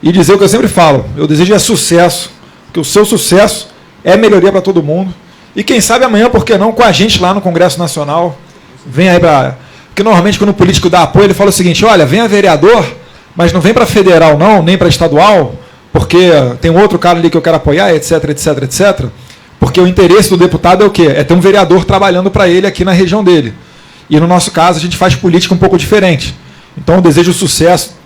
E dizer o que eu sempre falo, eu desejo sucesso, porque o seu sucesso é melhoria para todo mundo. E quem sabe amanhã, por que não, com a gente lá no Congresso Nacional, vem aí para... Porque normalmente quando o político dá apoio, ele fala o seguinte, olha, venha vereador, mas não vem para federal não, nem para estadual, porque tem um outro cara ali que eu quero apoiar, etc, etc, etc. Porque o interesse do deputado é o quê? É ter um vereador trabalhando para ele aqui na região dele. E no nosso caso, a gente faz política um pouco diferente. Então, eu desejo sucesso.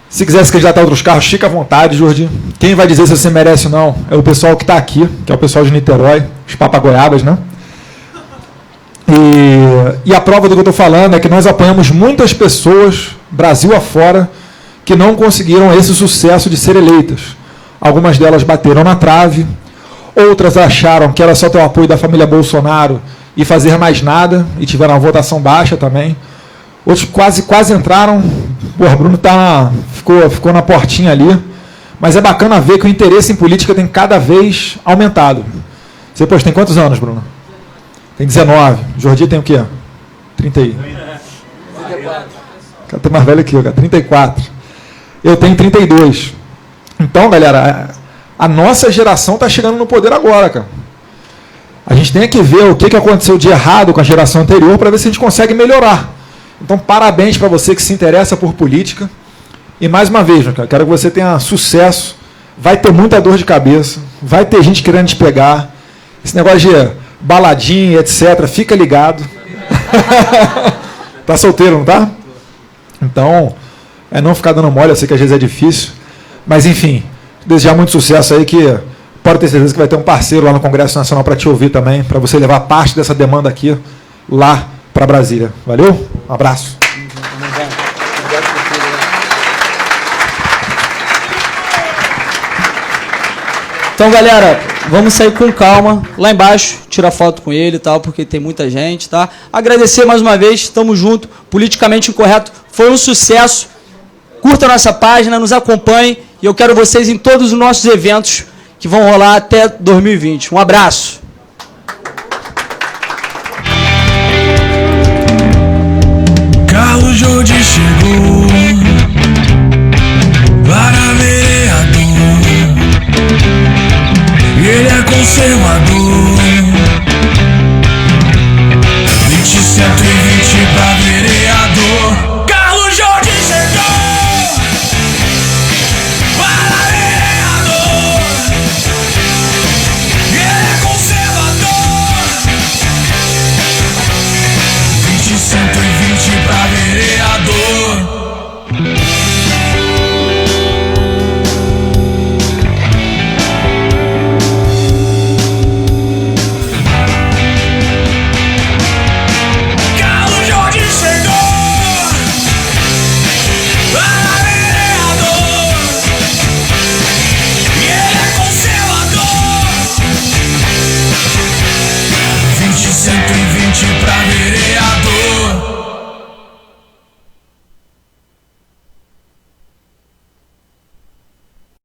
Se quiser se candidatar a outros carros, fica à vontade, Jordi. Quem vai dizer se você merece ou não é o pessoal que está aqui, que é o pessoal de Niterói, os papagoiabas, né? E a prova do que eu estou falando é que nós apoiamos muitas pessoas, Brasil afora, que não conseguiram esse sucesso de ser eleitas. Algumas delas bateram na trave, outras acharam que era só ter o apoio da família Bolsonaro e fazer mais nada, e tiveram uma votação baixa também. Outros quase entraram. O Bruno ficou na portinha ali. Mas é bacana ver que o interesse em política tem cada vez aumentado. Você, tem quantos anos, Bruno? Tem 19. Jordi tem o quê? 30 aí. 34. Cara, tem mais velho que eu, cara. 34. Eu tenho 32. Então, galera, a nossa geração está chegando no poder agora, cara. A gente tem que ver o que aconteceu de errado com a geração anterior para ver se a gente consegue melhorar. Então, parabéns para você que se interessa por política. E, mais uma vez, cara, quero que você tenha sucesso. Vai ter muita dor de cabeça. Vai ter gente querendo te pegar. Esse negócio de baladinha, etc. Fica ligado. Tá solteiro, não tá? Então, não ficar dando mole. Eu sei que às vezes é difícil. Mas, enfim, desejar muito sucesso aí, que pode ter certeza que vai ter um parceiro lá no Congresso Nacional para te ouvir também, para você levar parte dessa demanda aqui lá para Brasília. Valeu? Um abraço. Então, galera, vamos sair com calma. Lá embaixo, tira foto com ele e tal, porque tem muita gente, tá? Agradecer mais uma vez, estamos juntos. Politicamente Incorreto foi um sucesso. Curta a nossa página, nos acompanhe. E eu quero vocês em todos os nossos eventos que vão rolar até 2020. Um abraço. Carlos Jordi chegou para vereador. Ele é conservador. 20, 120 pra vereador. Carlos Jordi chegou para vereador. Ele é conservador. 20, 120 pra vereador. Pra